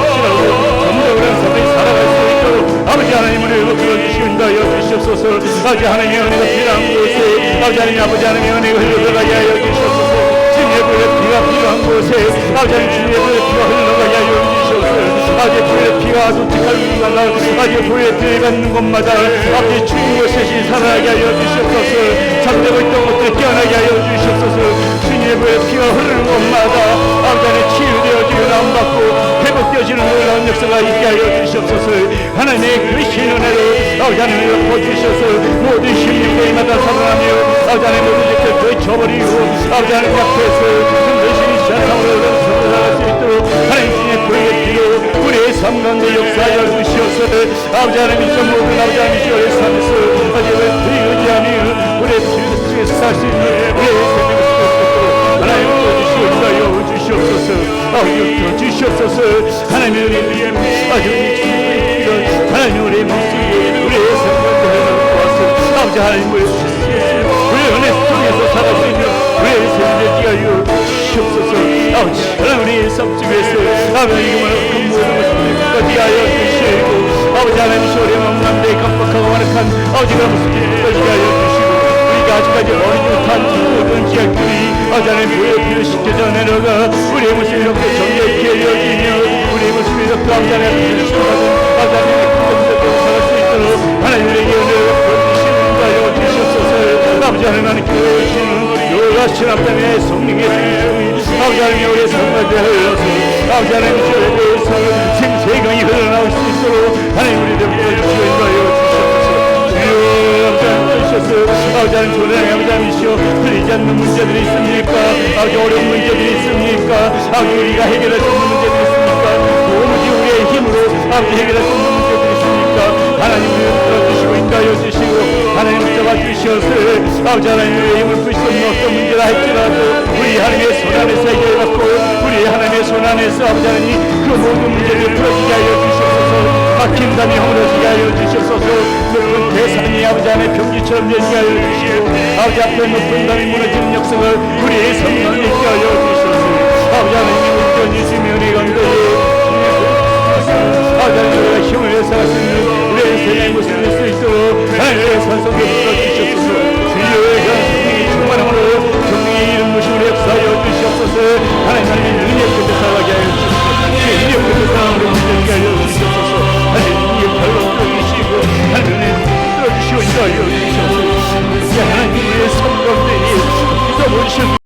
주시라고 정답을 한 사람이 살아갈 수 있도록 아버지 하나님을 불러주시고 인도하여 주시옵소서. 아버지 하나님의 은혜가 필요한 곳에 아버지 하나님 아버지 하나님의 은혜가 흘러가게 하여 주시옵소서. 주님의 불의 피가 필요한 곳에 아버지 하나님 주님의 불의 피가 흘러가게 하여 주시옵소서. 아버지 불의 피가 도착할 곳마다 아버지 불의 피를 받는 곳마다 아버지 주님의 셋이 살아나게 하여 주시옵소서. 잠들고 있던 것들 깨어나게 하여 주시옵소서. 주님의 불의 피가 흐르는 곳마다 아버지 하나님 치유되어지고 나음받고 회복되어지는 놀라운 역사가 있게 하여 주시옵소서. 하나님의 그리신 은혜로 아버지 하나님을 엎어주셔서 모든 심령들마다 살아나며 아버지 하나님 모든 것들 되쳐버리고 아버지 하나님 앞에서 힘드신 시한상으로 살아갈 수 있도록 하나님 주님의 불의 피로 우리의 삶 가운데 역사하여 주시옵소서. 아버지 하나님 저 모든 아버지 하나님 주의 삶에서 아버지 의지하며 우리의 주에서 살 수 있는 우리의 생명을 쓰도록 하나님 엎어주시고 인도하여 주시옵소서. 아버지 엎어주시옵소서. 하나님의 은혜를 아버지 하나님 우리의 목소리 우리의 생각을 해놓고 아버지 하나님을 우리의 은혜 속에서 살아갈 수 있는 우리의 생명을 하여 주시옵소서. 아버지 하나님 우리의 삶 속에서 아버지 이름으로 그 모든 것을 끝까지 하여 주시고 아버지 하나님 우리의 만남대 깜빡하고 완악한 아버지 그런 모습을 끝까지 하여 주시고 우리가 아직까지 어리지 못한 모든 지역들이 아버지 하나님 우리의 피를 씻겨져 내려가 우리의 모습이 이렇게 정결케 여기며 우리의 모습이 이렇게 아버지 하나님 피를 씻겨가는 아버지 하나님의 살아갈 수 있도록 하나님의 은혜를 보여주시는 거여 주시옵소서. 아버지 하나님께 오시는 놀라신 하나님의 성령의 성령이 아버지 하나님의 우리의 삶가운데 흘러서 아버지 하나님의 저에 대해서 생생강이 흘러나올 수 있도록 하나님 우리를 보여주시고 인도하여 주시옵소서. 주여 아버지 하나님 주셔서 아버지 하나님 조례의 아버지 하나님이시여 풀리지 않는 문제들이 있습니까? 아버지 어려운 문제들이 있습니까? 아버지 우리가 해결할 수 없는 문제들이 있습니까? 도무지 우리의 힘으로 아버지 해결할 수 없는 문제들이 있습니까? 하나님을 들어주시고 인도하여 주시고 하나님 붙잡아 주시어서 아버지 하나님의 힘을 풀 수 없는 어떤 문제라 할지라도 우리 하나님의 손 안에서 해결받고 우리 하나님의 손 안에서 아버지 하나님 그 모든 문제를 풀어주게 하여 주시옵소서. 막힌 담이 허물어지게 하여 주시옵소서. 높은 대산이 아버지 하나님의 평지처럼 되게 하여 주시고 아버지 앞에 높은 담이 무너지는 역사를 우리의 성령을 있게 하여 주시옵소서. 아버지 하나님의 온전히 주님의 은혜 가운데 아버지 하나님 우리가 힘을 내서 할 수 있는 우리의 인생의 모습을